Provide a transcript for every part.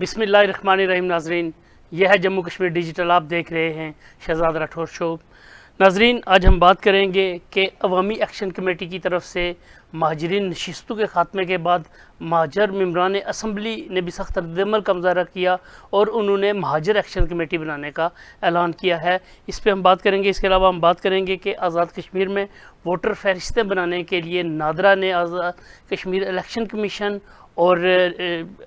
بسم اللہ الرحمن الرحیم. ناظرین، یہ ہے جموں کشمیر ڈیجیٹل. آپ دیکھ رہے ہیں شہزاد راٹھور شو. ناظرین، آج ہم بات کریں گے کہ عوامی ایکشن کمیٹی کی طرف سے مہاجرین نشستوں کے خاتمے کے بعد مہاجر ممبران اسمبلی نے بھی سخت رد عمل کا مظاہرہ کیا اور انہوں نے مہاجر ایکشن کمیٹی بنانے کا اعلان کیا ہے. اس پہ ہم بات کریں گے. اس کے علاوہ ہم بات کریں گے کہ آزاد کشمیر میں ووٹر فہرستیں بنانے کے لیے نادرا نے آزاد کشمیر الیکشن کمیشن اور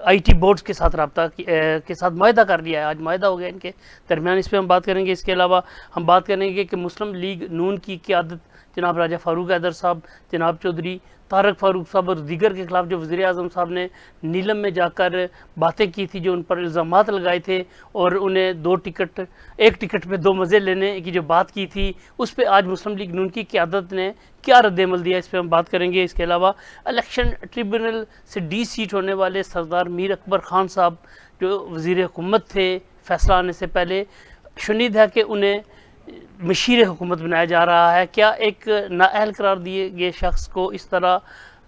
آئی ٹی بورڈز کے ساتھ رابطہ کے ساتھ معاہدہ کر لیا ہے. آج معاہدہ ہو گیا ان کے درمیان. اس پہ ہم بات کریں گے. اس کے علاوہ ہم بات کریں گے کہ مسلم لیگ نون کی قیادت جناب راجہ فاروق حیدر صاحب، جناب چودھری طارق فاروق صاحب اور دیگر کے خلاف جو وزیر اعظم صاحب نے نیلم میں جا کر باتیں کی تھی، جو ان پر الزامات لگائے تھے اور انہیں ایک ٹکٹ پہ دو مزے لینے کی جو بات کی تھی، اس پہ آج مسلم لیگ نون کی قیادت نے کیا رد عمل دیا، اس پہ ہم بات کریں گے. اس کے علاوہ الیکشن ٹریبونل سے ڈی سیٹ ہونے والے سردار میر اکبر خان صاحب جو وزیر حکومت تھے فیصلہ آنے سے پہلے، شنید ہے کہ انہیں مشیر حکومت بنایا جا رہا ہے. کیا ایک نااہل قرار دیے گئے شخص کو اس طرح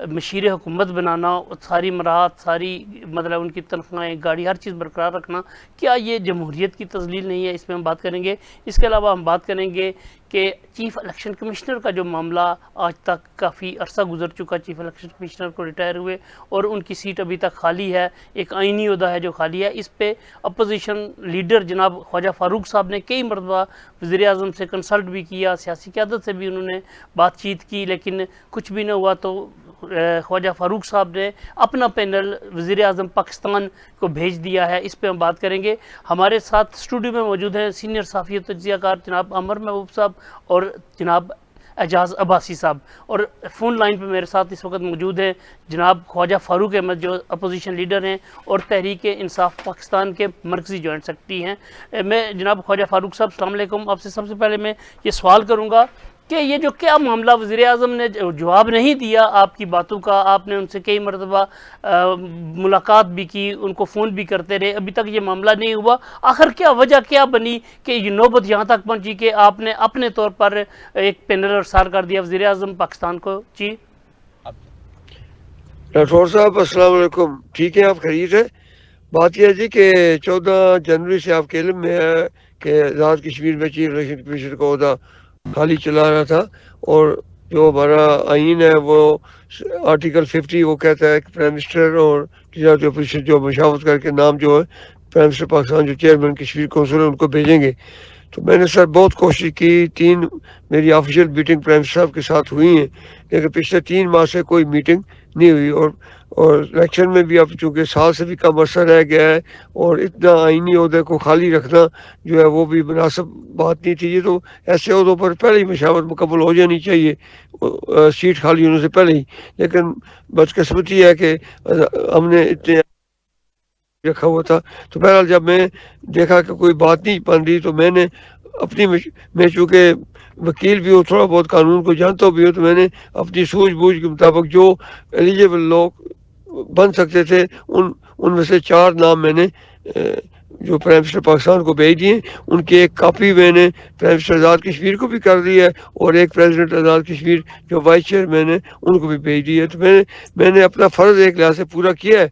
مشیر حکومت بنانا، ساری مراحت، ساری مطلب ان کی تنخواہیں، گاڑی، ہر چیز برقرار رکھنا، کیا یہ جمہوریت کی تذلیل نہیں ہے؟ اس پہ ہم بات کریں گے. اس کے علاوہ ہم بات کریں گے کہ چیف الیکشن کمشنر کا جو معاملہ آج تک کافی عرصہ گزر چکا، چیف الیکشن کمشنر کو ریٹائر ہوئے اور ان کی سیٹ ابھی تک خالی ہے، ایک آئینی عہدہ ہے جو خالی ہے. اس پہ اپوزیشن لیڈر جناب خواجہ فاروق صاحب نے کئی مرتبہ وزیر اعظم سے کنسلٹ بھی کیا، سیاسی قیادت سے بھی انہوں نے بات چیت کی، لیکن کچھ بھی نہ ہوا. تو خواجہ فاروق صاحب نے اپنا پینل وزیر اعظم پاکستان کو بھیج دیا ہے. اس پہ ہم بات کریں گے. ہمارے ساتھ اسٹوڈیو میں موجود ہیں سینئر صحافی و تجزیہ کار جناب عمر محبوب صاحب اور جناب اعجاز عباسی صاحب، اور فون لائن پہ میرے ساتھ اس وقت موجود ہیں جناب خواجہ فاروق احمد جو اپوزیشن لیڈر ہیں اور تحریک انصاف پاکستان کے مرکزی جوائنٹ سیکرٹری ہیں. میں جناب خواجہ فاروق صاحب السلام علیکم. آپ سے سب سے پہلے میں یہ سوال کروں گا کہ یہ جو کیا معاملہ، وزیر اعظم نے جواب نہیں دیا آپ کی باتوں کا، آپ نے ان سے کئی مرتبہ ملاقات بھی کی، ان کو فون بھی کرتے رہے، ابھی تک یہ معاملہ نہیں ہوا. آخر کیا وجہ کیا بنی کہ یہ نوبت یہاں تک پہنچی کہ آپ نے اپنے طور پر ایک پینل ارسال کر دیا وزیر اعظم پاکستان کو؟ جی راٹھور صاحب السلام علیکم. ٹھیک ہے، آپ خیریت ہے؟ بات یہ ہے جی کہ 14 جنوری سے آپ کے علم میں ہے کہ آزاد کشمیر میں چیف الیکشن کمیشنر کا عہدہ خالی چلا رہا تھا، اور جو ہمارا آئین ہے وہ آرٹیکل 50 وہ کہتا ہے کہ پرائم منسٹر اور تجارتی اپوزیشن جو مشاورت کر کے نام جو ہے پرائم منسٹر پاکستان جو چیئرمین کشمیر کونسل ہے ان کو بھیجیں گے. تو میں نے سر بہت کوشش کی، 3 میری آفیشیل میٹنگ پرائم منسٹر صاحب کے ساتھ ہوئی ہیں، لیکن پچھلے 3 ماہ سے کوئی میٹنگ نہیں ہوئی. اور الیکشن میں بھی اب چونکہ سال سے بھی کم عرصہ رہ گیا ہے اور اتنا آئینی عہدے کو خالی رکھنا جو ہے وہ بھی مناسب بات نہیں تھی. یہ تو ایسے عہدوں پر پہلے ہی مشاورت مکمل ہو جانی چاہیے سیٹ خالی ہونے سے پہلے ہی، لیکن بدقسمتی ہے کہ ہم نے اتنے رکھا ہوا تھا. تو بہرحال جب میں دیکھا کہ کوئی بات نہیں بن رہی تو میں نے اپنی میں چونکہ وکیل بھی ہوں، تھوڑا بہت قانون کو جانتا بھی ہوں، تو میں نے اپنی سوجھ بوجھ کے مطابق جو ایلیجیبل لوگ بن سکتے تھے ان میں سے 4 نام میں نے جو پرائم منسٹر پاکستان کو بھیج دیے. ان کی ایک کاپی میں نے پرائم منسٹر آزاد کشمیر کو بھی کر دی ہے اور ایک پریزیڈنٹ آزاد کشمیر جو وائس چیئرمین ہے ان کو بھی بھیج دی ہے. تو میں نے اپنا فرض ایک لحاظ سے پورا کیا ہے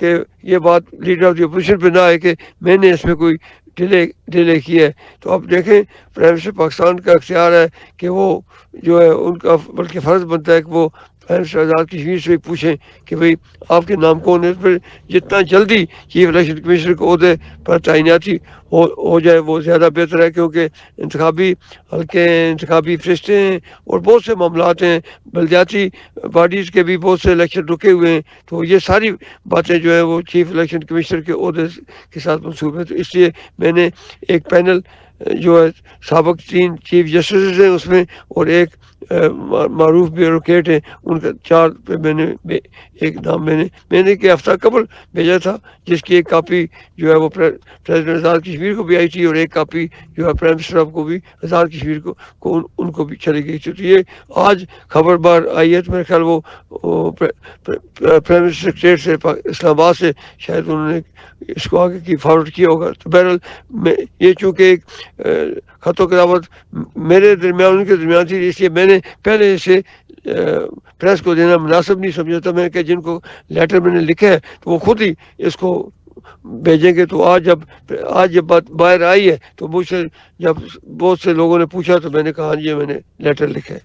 کہ یہ بات لیڈر آف دی اپوزیشن پہ نہ آئے کہ میں نے اس میں کوئی ڈیلے کیا ہے. تو اب دیکھیں پرائم منسٹر پاکستان کا اختیار ہے کہ وہ جو ہے ان کا بلکہ فرض بنتا ہے کہ وہ پرائم منسٹر آزاد کشمیر سے بھی پوچھیں کہ بھئی آپ کے نام کون ہے. پھر جتنا جلدی چیف الیکشن کمیشنر کو عہدے پر تعیناتی ہو جائے وہ زیادہ بہتر ہے، کیونکہ انتخابی حلقے ہیں، انتخابی فرشتے ہیں اور بہت سے معاملات ہیں، بلدیاتی باڈیز کے بھی بہت سے الیکشن رکے ہوئے ہیں. تو یہ ساری باتیں جو ہے وہ چیف الیکشن کمیشنر کے عہدے کے ساتھ منسوب ہیں. تو اس لیے میں نے ایک پینل جو ہے سابق 3 چیف جسٹسز ہیں اس میں اور ایک معروف بیوروکریٹ ہیں، ان کا 4 پہ میں نے ایک نام میں نے کہ ہفتہ قبل بھیجا تھا، جس کی ایک کاپی جو ہے وہ پریزیڈنٹ آزاد کشمیر کو بھی آئی تھی اور ایک کاپی جو ہے پرائم منسٹر صاحب کو بھی آزاد کشمیر کو ان کو بھی چلی گئی تھی. تو یہ آج خبر بار آئی ہے. تو میرے خیال وہ پرائم منسٹر سیکریٹریٹ سے اسلام آباد سے شاید انہوں نے اس کو آگے کی فارورڈ کیا ہوگا. تو بہرحال یہ چونکہ ایک خط و کتابت میرے درمیان ان کے درمیان تھی، اس لیے میں نے پہلے سے پریس کو دینا مناسب نہیں سمجھا تھا. میں کہ جن کو لیٹر میں نے لکھا ہے تو وہ خود ہی اس کو بھیجیں گے. تو آج جب بات باہر آئی ہے تو مجھ سے جب بہت سے لوگوں نے پوچھا تو میں نے کہا یہ میں نے لیٹر لکھا ہے.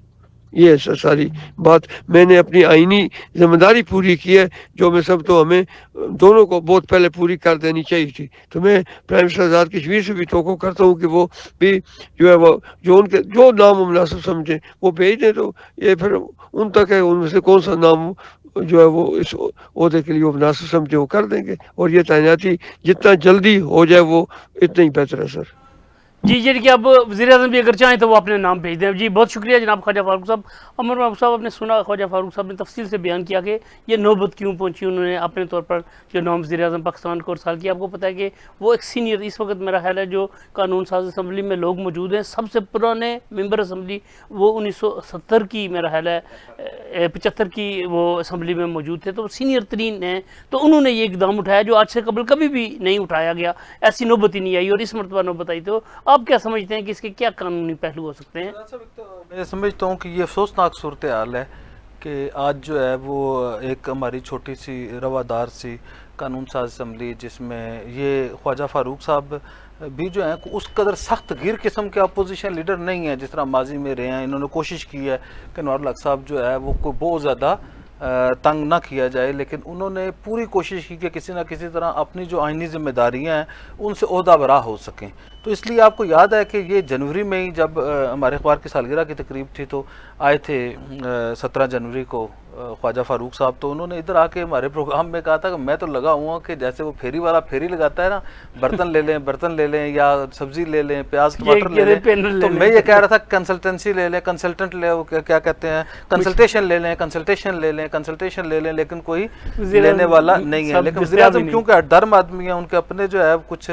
یہ ہے ساری بات. میں نے اپنی آئینی ذمہ داری پوری کی ہے جو میں سب تو ہمیں دونوں کو بہت پہلے پوری کر دینی چاہیے تھی. تو میں پرائم منسٹر آزاد کشمیر سے بھی توقع کرتا ہوں کہ وہ بھی جو ہے وہ جو ان کے جو نام مناسب سمجھیں وہ بھیج دیں. تو یہ پھر ان تک ہے ان میں سے کون سا نام جو ہے وہ اس عہدے کے لیے وہ مناسب سمجھے وہ کر دیں گے. اور یہ تعیناتی جتنا جلدی ہو جائے وہ اتنا ہی بہتر ہے سر. جی جی کہ اب وزیر اعظم بھی اگر چاہیں تو وہ اپنے نام بھیج دیں. جی بہت شکریہ جناب خواجہ فاروق صاحب. عمر محبوب صاحب آپ نے سنا خواجہ فاروق صاحب نے تفصیل سے بیان کیا کہ یہ نوبت کیوں پہنچی. انہوں نے اپنے طور پر جو نام وزیر اعظم پاکستان کو ارسال کیا. آپ کو پتہ ہے کہ وہ ایک سینئر اس وقت میرا خیال ہے جو قانون ساز اسمبلی میں لوگ موجود ہیں سب سے پرانے ممبر اسمبلی وہ 1970 کی میرا خیال ہے 75 کی وہ اسمبلی میں موجود تھے. تو وہ سینئر ترین ہیں. تو انہوں نے یہ اقدام اٹھایا جو آج سے قبل کبھی بھی نہیں اٹھایا گیا. ایسی نوبت ہی نہیں آئی اور اس مرتبہ نوبت آئی. تو آپ کیا سمجھتے ہیں کہ اس کے کیا قانونی پہلو ہو سکتے ہیں؟ میں سمجھتا ہوں کہ یہ افسوسناک صورتحال ہے کہ آج جو ہے وہ ایک ہماری چھوٹی سی روادار سی قانون ساز اسمبلی جس میں یہ خواجہ فاروق صاحب بھی جو ہیں اس قدر سخت گیر قسم کے اپوزیشن لیڈر نہیں ہیں جس طرح ماضی میں رہے ہیں. انہوں نے کوشش کی ہے کہ انوار الحق صاحب جو ہے وہ کوئی بہت زیادہ تنگ نہ کیا جائے, لیکن انہوں نے پوری کوشش کی کہ کسی نہ کسی طرح اپنی جو آئینی ذمہ داریاں ہیں ان سے عہدہ برا ہو سکیں. تو اس لیے آپ کو یاد ہے کہ یہ جنوری میں ہی جب ہمارے اخبار کی سالگرہ کی تقریب تھی تو آئے تھے 17 جنوری کو خواجہ فاروق صاحب. تو انہوں نے ادھر آ کے ہمارے پروگرام میں کہا تھا کہ میں تو لگا ہوا کہ جیسے وہ پھیری والا پھیری لگاتا ہے نا, برتن لے لیں یا سبزی لے لیں, پیاز ٹماٹر لے لیں. تو میں یہ کہہ رہا تھا کنسلٹنسی لے لیں, کنسلٹنٹ لے کیا کہتے ہیں کنسلٹیشن لے لیں, لیکن کوئی لینے والا نہیں ہے. لیکن وزیر اعظم کیونکہ ڈرم آدمی ہیں, ان کے اپنے جو ہے کچھ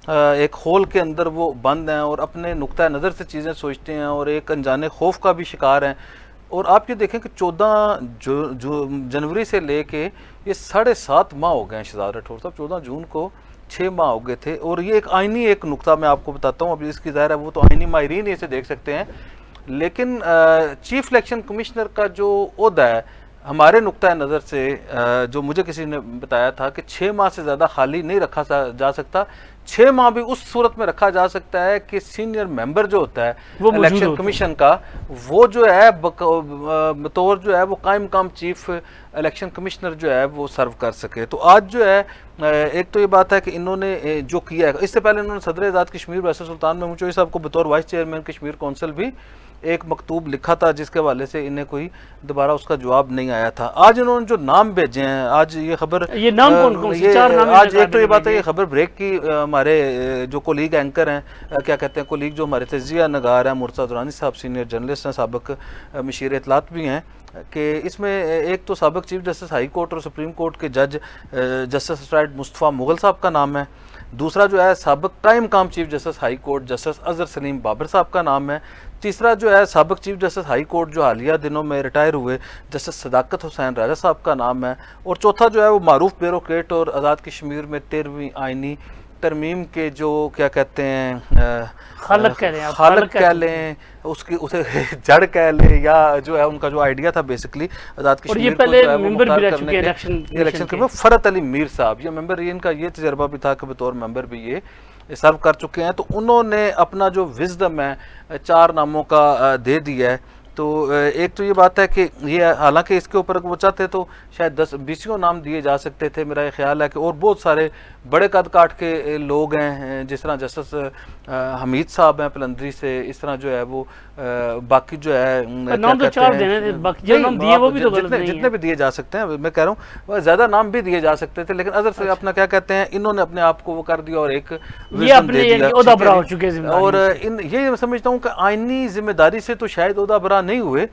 ایک ہول کے اندر وہ بند ہیں اور اپنے نقطۂ نظر سے چیزیں سوچتے ہیں اور ایک انجانے خوف کا بھی شکار ہیں. اور آپ یہ دیکھیں کہ 14 جنوری سے لے کے یہ 7.5 ماہ ہو گئے ہیں شہزاد راٹھور صاحب. 14 جون کو 6 ماہ ہو گئے تھے. اور یہ ایک آئینی ایک نقطہ میں آپ کو بتاتا ہوں, اب اس کی ظاہر ہے وہ تو آئینی ماہرین اسے دیکھ سکتے ہیں, لیکن چیف الیکشن کمشنر کا جو عہدہ ہے ہمارے نقطۂ نظر سے جو مجھے کسی نے بتایا تھا کہ 6 ماہ سے زیادہ خالی نہیں رکھا جا سکتا. 6 ماہ بھی اس صورت میں رکھا جا سکتا ہے کہ سینئر ممبر جو ہوتا ہے الیکشن کمیشن کا وہ جو ہے بطور جو ہے وہ قائم مقام چیف الیکشن کمشنر جو ہے وہ سرو کر سکے. تو آج جو ہے ایک تو یہ بات ہے کہ انہوں نے جو کیا ہے, اس سے پہلے انہوں نے صدر آزاد کشمیر ویسر سلطان محمود چوہدری صاحب کو بطور وائس چیئرمین کشمیر کونسل بھی ایک مکتوب لکھا تھا جس کے حوالے سے انہیں کوئی دوبارہ اس کا جواب نہیں آیا تھا. آج انہوں نے جو نام بھیجے ہیں, آج یہ خبر یہ نام کون سے 4 نام آج ایک تو یہ بات ہے یہ خبر بریک کی ہمارے جو کولیگ اینکر ہیں کیا کہتے ہیں کولیگ جو ہمارے تجزیہ نگار ہیں مرتضیٰ درانی صاحب سینئر جرنلسٹ ہیں سابق مشیر اطلاعات بھی ہیں, کہ اس میں ایک تو سابق چیف جسٹس ہائی کورٹ اور سپریم کورٹ کے جج جسٹس اسٹرائٹ مصطفیٰ مغل صاحب کا نام ہے. دوسرا جو ہے سابق قائم مقام chief justice high court justice Azhar Saleem Babar Sahib کا نام ہے. تیسرا جو ہے سابق چیف جسٹس ہائی کورٹ جو حالیہ دنوں میں ریٹائر ہوئے جسٹس صداقت حسین راجہ صاحب کا نام ہے. اور چوتھا جو ہے وہ معروف بیوروکریٹ اور آزاد کشمیر میں 13ویں آئینی ترمیم کے جو کیا کہتے ہیں خالق کہہ لیں اسے جڑ کہہ لیں, یا جو ہے ان کا جو آئیڈیا تھا بیسکلی آزاد کشمیر کو جو ہے وہ مختار کرنے کے الیکشن کے فرت علی میر صاحب یہ ممبر, ان کا یہ تجربہ بھی تھا کہ بطور ممبر بھی یہ سرو کر چکے ہیں. تو انہوں نے اپنا جو وزڈم ہے 4 ناموں کا دے دیا ہے. تو ایک تو یہ بات ہے کہ یہ حالانکہ اس کے اوپر وہ چاہتے تو شاید 10-20 نام دیے جا سکتے تھے. میرا یہ خیال ہے کہ اور بہت سارے بڑے قد کاٹ کے لوگ ہیں جس طرح جسٹس حمید صاحب ہیں پلندری سے, اس طرح جو ہے وہ باقی جو ہے جتنے بھی دیے جا سکتے ہیں, میں کہہ رہا ہوں زیادہ نام بھی دیے جا سکتے تھے, لیکن اظہر سے اپنا کیا کہتے ہیں انہوں نے اپنے آپ کو وہ کر دیا اور ایک عہدہ برا ہو چکے. اور یہ سمجھتا ہوں کہ آئینی ذمہ داری سے تو شاید عہدہ برا نہیں ہوئے,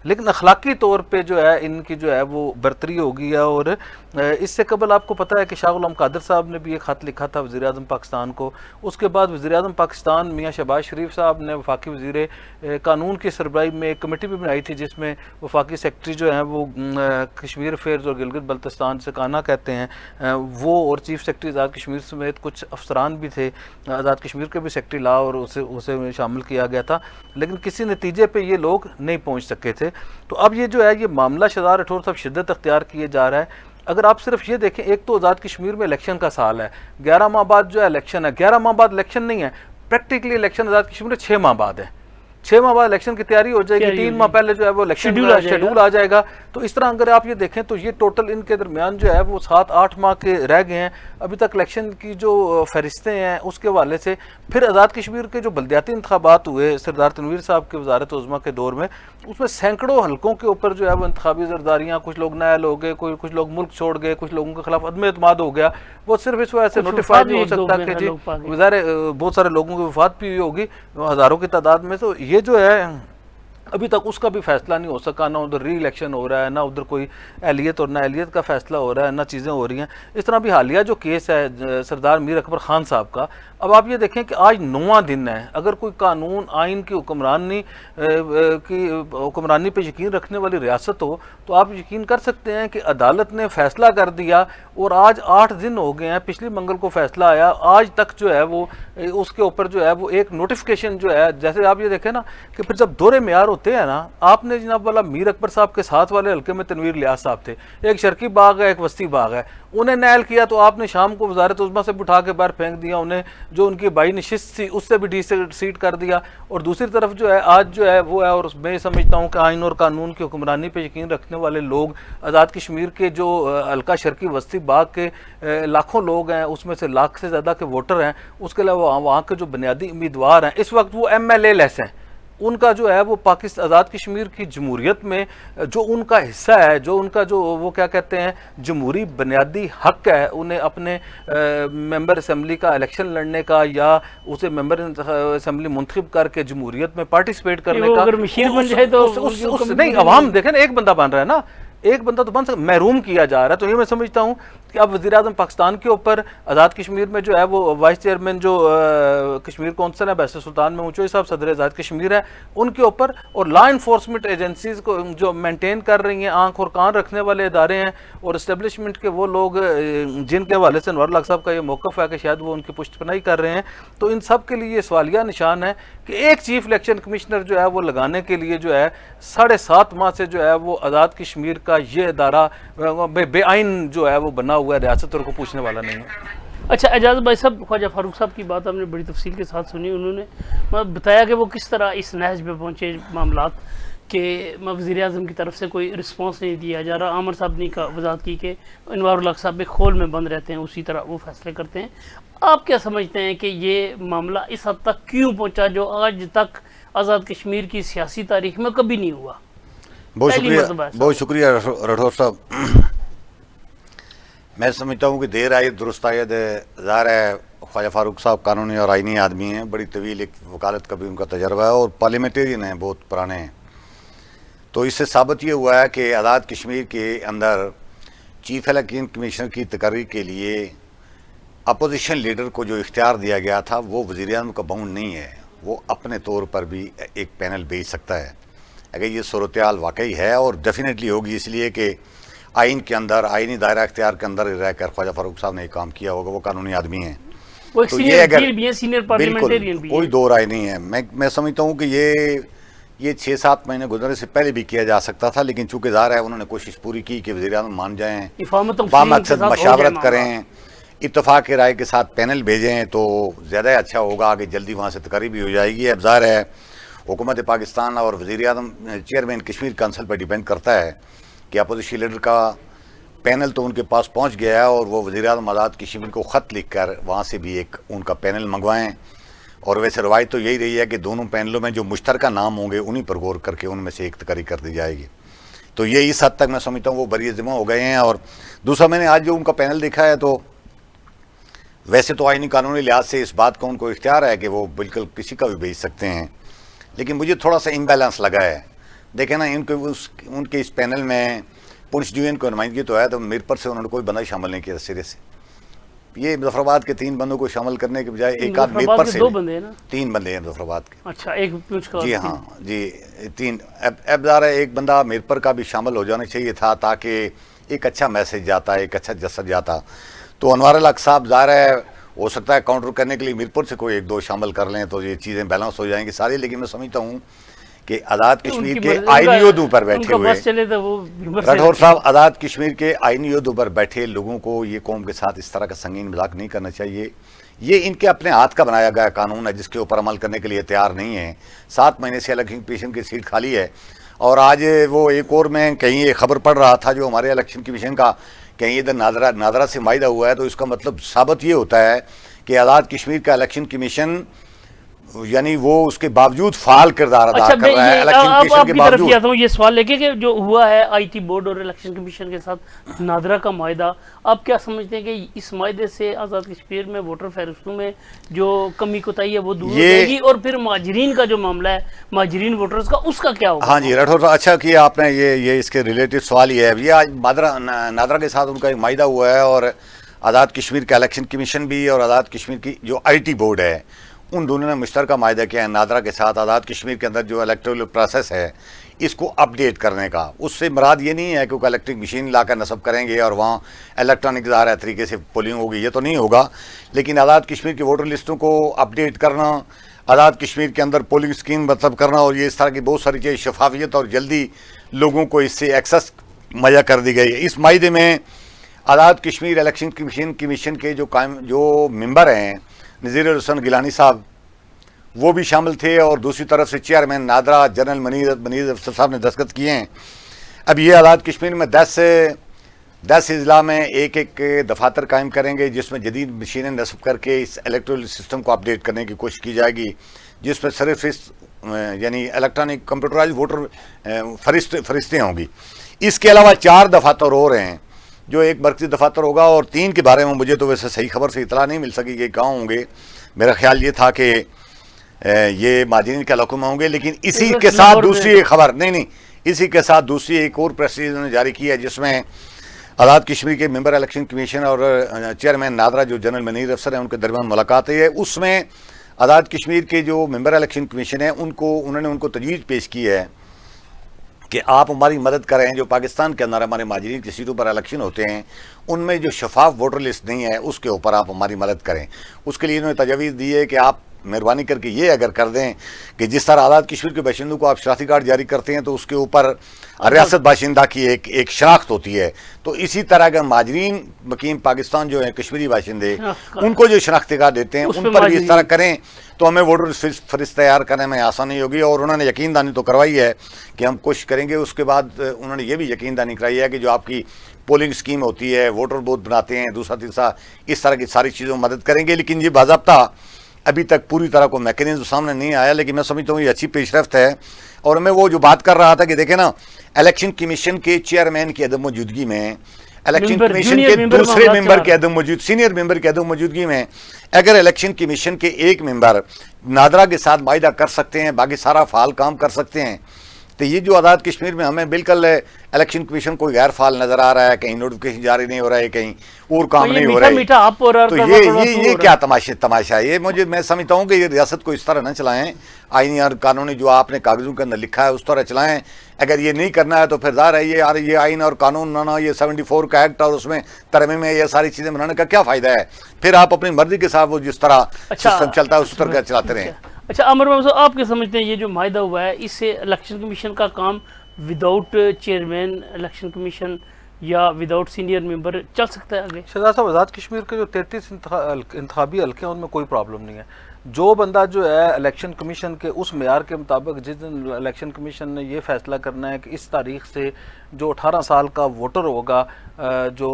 لیکن اخلاقی طور پہ جو ہے ان کی جو ہے وہ برتری ہو گئی ہے. اور اس سے قبل آپ کو پتہ ہے کہ شاہ غلام قادر صاحب نے بھی ایک خط لکھا تھا وزیر اعظم پاکستان کو. اس کے بعد وزیر اعظم پاکستان میاں شہباز شریف صاحب نے وفاقی وزیر قانون کی سربراہی میں ایک کمیٹی بھی بنائی تھی جس میں وفاقی سیکرٹری جو ہیں وہ کشمیر افیئرز اور گلگت بلتستان سے کانا کہتے ہیں وہ, اور چیف سیکرٹری آزاد کشمیر سمیت کچھ افسران بھی تھے آزاد کشمیر کے بھی سیکرٹری لا, اور اسے شامل کیا گیا تھا, لیکن کسی نتیجے پہ یہ لوگ نہیں پہنچ سکے تھے. تو اب یہ جو ہے یہ معاملہ شہزاد راٹھور صاحب شدت اختیار کیے جا رہا ہے. اگر آپ صرف یہ دیکھیں، ایک تو آزاد کشمیر میں الیکشن کا سال ہے، 11 ماہ بعد جو ہے الیکشن ہے، 11 ماہ بعد الیکشن نہیں ہے، پریکٹیکلی الیکشن آزاد کشمیر میں 6 ماہ بعد ہے، 6 ماہ بعد الیکشن کی تیاری ہو جائے گی، 3 ماہ پہلے جو ہے وہ الیکشن شیڈول آ جائے گا. تو اس طرح اگر آپ یہ دیکھیں تو یہ ٹوٹل ان کے درمیان جو ہے وہ 7-8 ماہ کے رہ گئے ہیں ابھی تک الیکشن کی جو فہرستیں ہیں اس کے حوالے سے. پھر آزاد کشمیر کے جو بلدیاتی انتخابات ہوئے سردار تنویر صاحب کے وزارت عظمیٰ کے دور میں، اس میں سینکڑوں حلقوں کے اوپر جو ہے وہ انتخابی زرداریاں، کچھ لوگ نائل ہو گئے، کچھ لوگ ملک چھوڑ گئے، کچھ لوگوں کے خلاف عدم اعتماد ہو گیا. وہ صرف اس وجہ سے نوٹیفائی نہیں ہو سکتا کہ جی ظاہر بہت سارے لوگوں کی وفات بھی ہوئی ہوگی ہزاروں کی تعداد میں. تو یہ جو ہے ابھی تک اس کا بھی فیصلہ نہیں ہو سکا، نہ ادھر ری الیکشن ہو رہا ہے، نہ ادھر کوئی اہلیت اور نہ اہلیت کا فیصلہ ہو رہا ہے، نہ چیزیں ہو رہی ہیں. اس طرح بھی حالیہ جو کیس ہے سردار میر اکبر خان صاحب کا، اب آپ یہ دیکھیں کہ آج 9واں دن ہے. اگر کوئی قانون آئین کی حکمرانی پہ یقین رکھنے والی ریاست ہو تو آپ یقین کر سکتے ہیں کہ عدالت نے فیصلہ کر دیا اور آج 8 دن ہو گئے ہیں، پچھلی منگل کو فیصلہ آیا، آج تک جو ہے وہ اس کے اوپر جو ہے وہ ایک نوٹیفیکیشن جو ہے، جیسے آپ یہ دیکھیں نا کہ پھر جب دورے معیار ہوتے ہیں نا، آپ نے جناب والا میر اکبر صاحب کے ساتھ والے حلقے میں تنویر الیاس صاحب تھے، ایک شرکی باغ ہے، ایک وسطی باغ ہے، انہیں نیل کیا تو آپ نے شام کو وزارت عظمیٰ سے بٹھا کے باہر پھینک دیا، انہیں جو ان کی بائی نشست تھی اس سے بھی ڈی سیٹ کر دیا. اور دوسری طرف جو ہے آج جو ہے وہ ہے، اور میں سمجھتا ہوں کہ آئین اور قانون کی حکمرانی پہ یقین رکھنے والے لوگ آزاد کشمیر کے جو حلقہ شرکی وسطی باغ کے لاکھوں لوگ ہیں، اس میں سے لاکھ سے زیادہ کے ووٹر ہیں، اس کے علاوہ وہاں کے جو بنیادی امیدوار ہیں اس وقت وہ MLA لیس ہیں. ان کا جو ہے وہ پاکستان آزاد کشمیر کی جمہوریت میں جو ان کا حصہ ہے، جو ان کا جو وہ کیا کہتے ہیں جمہوری بنیادی حق ہے، انہیں اپنے ممبر اسمبلی کا الیکشن لڑنے کا یا اسے ممبر اسمبلی منتخب کر کے جمہوریت میں پارٹیسپیٹ کرنے کا، اگر مشیر بن جائے تو نہیں، عوام دیکھیں نا، ایک بندہ بن رہا ہے نا، ایک بندہ تو بن سکتا، محروم کیا جا رہا ہے. تو یہ میں سمجھتا ہوں کہ اب وزیر اعظم پاکستان کے اوپر آزاد کشمیر میں جو ہے وہ وائس چیئرمین جو کشمیر کونسل ہے بحث سلطان میں منچوئی صاحب صدر آزاد کشمیر ہے، ان کے اوپر، اور لا انفورسمنٹ ایجنسیز کو جو مینٹین کر رہی ہیں، آنکھ اور کان رکھنے والے ادارے ہیں، اور اسٹیبلشمنٹ کے وہ لوگ جن کے حوالے سے انوار الحق صاحب کا یہ موقف ہے کہ شاید وہ ان کی پشت پناہی کر رہے ہیں. تو ان سب کے لیے یہ سوالیہ نشان ہے کہ ایک چیف الیکشن کمشنر جو ہے وہ لگانے کے لیے جو ہے 7.5 ماہ سے جو ہے وہ آزاد کشمیر کا یہ ادارہ بے آئین جو ہے وہ بنا ہوا ہے، ریاست اور کو پوچھنے والا نہیں ہے. اچھا اعجاز بھائی صاحب، خواجہ فاروق صاحب کی بات ہم نے بڑی تفصیل کے ساتھ سنی. انہوں نے بتایا کہ وہ کس طرح اس نہج پہ پہنچے معاملات کہ وزیر اعظم کی طرف سے کوئی رسپانس نہیں دیا جا رہا. عامر صاحب نے وضاحت کی کہ انوار الحق صاحب ایک خول میں بند رہتے ہیں، اسی طرح وہ فیصلے کرتے ہیں. آپ کیا سمجھتے ہیں کہ یہ معاملہ اس حد تک کیوں پہنچا جو آج تک آزاد کشمیر کی سیاسی تاریخ میں کبھی نہیں ہوا؟ بہت شکریہ راٹھور صاحب. میں سمجھتا ہوں کہ دیر آئی درست آید ہے. ظاہر ہے خواجہ فاروق صاحب قانونی اور آئینی آدمی ہیں، بڑی طویل ایک وکالت کا بھی ان کا تجربہ ہے، اور پارلیمنٹیرین ہیں، بہت پرانے ہیں. تو اس سے ثابت یہ ہوا ہے کہ آزاد کشمیر کے اندر چیف الیکشن کمیشنر کی تقرری کے لیے اپوزیشن لیڈر کو جو اختیار دیا گیا تھا وہ وزیر اعظم کا باؤنڈ نہیں ہے، وہ اپنے طور پر بھی ایک پینل بھیج سکتا ہے اگر یہ صورتحال واقعی ہے، اور ڈیفینیٹلی ہوگی، اس لیے کہ آئین کے اندر، آئینی دائرہ اختیار کے اندر رہ کر خواجہ فاروق صاحب نے یہ کام کیا ہوگا، وہ قانونی آدمی ہیں. تو یہ اگر بالکل کوئی دو رائے نہیں ہے. میں سمجھتا ہوں کہ یہ 6-7 مہینے گزرنے سے پہلے بھی کیا جا سکتا تھا، لیکن چونکہ ظاہر ہے انہوں نے کوشش پوری کی کہ وزیر اعظم مان جائیں، بامقصد مشاورت کریں، اتفاق رائے کے ساتھ پینل بھیجیں تو زیادہ اچھا ہوگا کہ جلدی وہاں سے تقرری بھی ہو جائے گی. اب ظاہر ہے حکومت پاکستان اور وزیر اعظم چیئرمین کشمیر کونسل پر ڈیپینڈ کرتا ہے کہ اپوزیشن لیڈر کا پینل تو ان کے پاس پہنچ گیا ہے، اور وہ وزیر اعظم آزاد کشمیر کو خط لکھ کر وہاں سے بھی ایک ان کا پینل منگوائیں. اور ویسے روایت تو یہی رہی ہے کہ دونوں پینلوں میں جو مشترکہ نام ہوں گے انہی پر غور کر کے ان میں سے ایک تقرری کر دی جائے گی. تو یہ اس حد تک میں سمجھتا ہوں وہ بری ذمہ ہو گئے ہیں. اور دوسرا میں نے آج جو ان کا پینل دیکھا ہے تو ویسے تو آئینی قانونی لحاظ سے اس بات کا ان کو اختیار ہے کہ وہ بالکل کسی کا بھی بھیج سکتے ہیں، لیکن مجھے تھوڑا سا امبیلنس لگا ہے. دیکھیں نا ان کے اس پینل میں پنچ ڈویژن کو نمائندگی تو ہے، تو میر پر سے انہوں نے کوئی بندہ شامل نہیں کیا سرے سے. یہ مظفر آباد کے 3 بندوں کو شامل کرنے کے بجائے ایک آدھ میر پر سے 3 بندے ہیں مظفر آباد کے. اچھا، ایک جی ہاں جی 3. اب ظاہر ہے ایک بندہ میر پر کا بھی شامل ہو جانا چاہیے تھا تاکہ ایک اچھا میسج جاتا، ایک اچھا جسد جاتا. تو انوار الحق صاحب ظاہر ہے ہو سکتا ہے کاؤنٹر کرنے کے لیے میر پر سے کوئی 1-2 شامل کر لیں تو یہ چیزیں بیلنس ہو جائیں گی ساری. لیکن میں سمجھتا ہوں کہ آزاد کشمیر ان کی کے مرضی- آئینی ان کا- عہدوں پر ان بیٹھے کا ہوئے بس چلے تو وہ بھیمر سے- راٹھور صاحب، آزاد کشمیر کے آئینی عہدوں پر بیٹھے لوگوں کو یہ قوم کے ساتھ اس طرح کا سنگین مذاق نہیں کرنا چاہیے. یہ ان کے اپنے ہاتھ کا بنایا گیا قانون ہے جس کے اوپر عمل کرنے کے لیے تیار نہیں ہے. 7 مہینے سے الیکشن کمیشن کی سیٹ خالی ہے، اور آج وہ ایک اور میں کہیں یہ خبر پڑھ رہا تھا جو ہمارے الیکشن کمیشن کا کہیں ادھر نادرہ سے معاہدہ ہوا ہے، تو اس کا مطلب ثابت یہ ہوتا ہے کہ آزاد کشمیر کا الیکشن کمیشن یعنی وہ اس کے باوجود فعال کردار ادا اچھا کر رہا ہے میں الیکشن آپ کمیشن کے کی طرف باوجود. یہ آتا ہوں، یہ سوال لے کے کہ جو ہوا ہے آئی ٹی بورڈ اور الیکشن کمیشن کے ساتھ نادرہ کا معاہدہ، آپ کیا سمجھتے ہیں کہ اس معاہدے سے آزاد کشمیر میں ووٹر فہرستوں میں جو کمی کوتاہی ہے وہ دور ہو جائے گی، اور پھر مہاجرین کا جو معاملہ ہے مہاجرین ووٹرز کا، اس کا کیا ہوگا؟ ہاں جی راٹھور صاحب، اچھا کیا آپ نے یہ اس کے ریلیٹڈ سوال یہ ہے. یہ آج نادرہ کے ساتھ ان کا ایک معاہدہ ہوا ہے، اور آزاد کشمیر کا الیکشن کمیشن بھی اور آزاد کشمیر کی جو آئی ٹی بورڈ ہے ان دونوں نے مشترکہ معاہدہ کیا ہے نادرہ کے ساتھ. آزاد کشمیر کے اندر جو الیکٹورل پروسیس ہے اس کو اپ ڈیٹ کرنے کا، اس سے مراد یہ نہیں ہے کہ وہ الیکٹرک مشین لا کر نصب کریں گے اور وہاں الیکٹرانک ظاہر طریقے سے پولنگ ہوگی، یہ تو نہیں ہوگا. لیکن آزاد کشمیر کی ووٹر لسٹوں کو اپ ڈیٹ کرنا، آزاد کشمیر کے اندر پولنگ اسکیم مرتب کرنا، اور یہ اس طرح کی بہت ساری چیزیں، شفافیت اور جلدی لوگوں کو اس سے ایکسس مہیا کر دی گئی ہے. اس معاہدے میں آزاد کشمیر الیکشن کمیشن کے جو ممبر ہیں نذیر الحسن گیلانی صاحب وہ بھی شامل تھے، اور دوسری طرف سے چیئرمین نادرہ جنرل منیر افسر صاحب نے دستخط کیے ہیں. اب یہ آزاد کشمیر میں 10 اضلاع میں ایک دفاتر قائم کریں گے جس میں جدید مشینیں نصب کر کے اس الیکٹورل سسٹم کو اپڈیٹ کرنے کی کوشش کی جائے گی، جس میں صرف یعنی الیکٹرانک کمپیوٹرائز ووٹر فرستیں ہوں گی. اس کے علاوہ 4 دفاتر اور ہیں، جو ایک مرکزی دفاتر ہوگا، اور 3 کے بارے میں مجھے تو ویسے صحیح خبر سے اطلاع نہیں مل سکی کہ کہاں ہوں گے. میرا خیال یہ تھا کہ یہ مہاجرین کے علاقوں میں ہوں گے. لیکن اسی کے ساتھ دوسری ایک خبر اسی کے ساتھ دوسری ایک اور پریس ریلیز نے جاری کی ہے جس میں آزاد کشمیر کے ممبر الیکشن کمیشن اور چیئرمین نادرہ جو جنرل منیر افسر ہیں ان کے درمیان ملاقات ہے. اس میں آزاد کشمیر کے جو ممبر الیکشن کمیشن ہیں انہوں نے ان کو تجویز پیش کی ہے کہ آپ ہماری مدد کریں. جو پاکستان کے اندر ہمارے مہاجرین کی سیٹوں پر الیکشن ہوتے ہیں ان میں جو شفاف ووٹر لسٹ نہیں ہے اس کے اوپر آپ ہماری مدد کریں. اس کے لیے انہوں نے تجویز دی ہے کہ آپ مہربانی کر کے یہ اگر کر دیں کہ جس طرح آزاد کشمیر کے باشندوں کو آپ شناختی کارڈ جاری کرتے ہیں تو اس کے اوپر ریاست باشندہ کی ایک شناخت ہوتی ہے، تو اسی طرح اگر مہاجرین مقیم پاکستان جو ہیں کشمیری باشندے ان کو جو شناختی کارڈ دیتے ہیں ان پر بھی اس طرح کریں تو ہمیں ووٹر فہرست تیار کرنے میں آسانی ہوگی. اور انہوں نے یقین دانی تو کروائی ہے کہ ہم کوشش کریں گے. اس کے بعد انہوں نے یہ بھی یقین دانی کرائی ہے کہ جو آپ کی پولنگ اسکیم ہوتی ہے، ووٹر بوتھ بناتے ہیں، دوسرا تیسرا اس طرح کی ساری چیزوں میں مدد کریں گے. لیکن یہ باضابطہ ابھی تک پوری طرح کو میکینزم سامنے نہیں آیا، لیکن میں سمجھتا ہوں یہ اچھی پیش رفت ہے. اور میں وہ جو بات کر رہا تھا کہ دیکھیں نا، الیکشن کمیشن کے چیئرمین کی عدم موجودگی میں، الیکشن کمیشن کے دوسرے ممبر کے عدم موجود سینئر ممبر کے عدم موجودگی میں اگر الیکشن کمیشن کے ایک ممبر نادرہ کے ساتھ معاہدہ کر سکتے ہیں، باقی سارا فعال کام کر سکتے ہیں، تو یہ جو آزاد کشمیر میں ہمیں بالکل الیکشن کمیشن کوئی غیر فعال نظر آ رہا ہے، کہیں نوٹیفکیشن جاری نہیں ہو رہا ہے، کہیں اور کام نہیں ہو رہا ہے، تو یہ کیا تماشا ہے. یہ میں سمجھتا ہوں کہ یہ ریاست کو اس طرح نہ چلائیں، آئینی اور قانونی جو آپ نے کاغذوں کے اندر لکھا ہے اس طرح چلائیں. اگر یہ نہیں کرنا ہے تو پھر ظاہر ہے یہ آئین اور قانون بنانا، یہ 74 کا ایکٹ اور اس میں ترمیم میں یہ ساری چیزیں بنانے کا کیا فائدہ ہے؟ پھر آپ اپنی مرضی کے ساتھ وہ جس طرح سسٹم چلتا ہے اس طرح کا چلاتے رہیں. اچھا عمر محمد صاحب، آپ کیا سمجھتے ہیں یہ جو معاہدہ ہوا ہے اس سے الیکشن کمیشن کا کام وداؤٹ چیئرمین الیکشن کمیشن یا وداؤٹ سینئر ممبر چل سکتا ہے آگے؟ شہزاد صاحب، آزاد کشمیر کے جو 33 انتخابی حلقے ہیں ان میں کوئی پرابلم نہیں ہے. جو بندہ جو ہے الیکشن کمیشن کے اس معیار کے مطابق، جس دن الیکشن کمیشن نے یہ فیصلہ کرنا ہے کہ اس تاریخ سے جو 18 سال کا ووٹر ہوگا، جو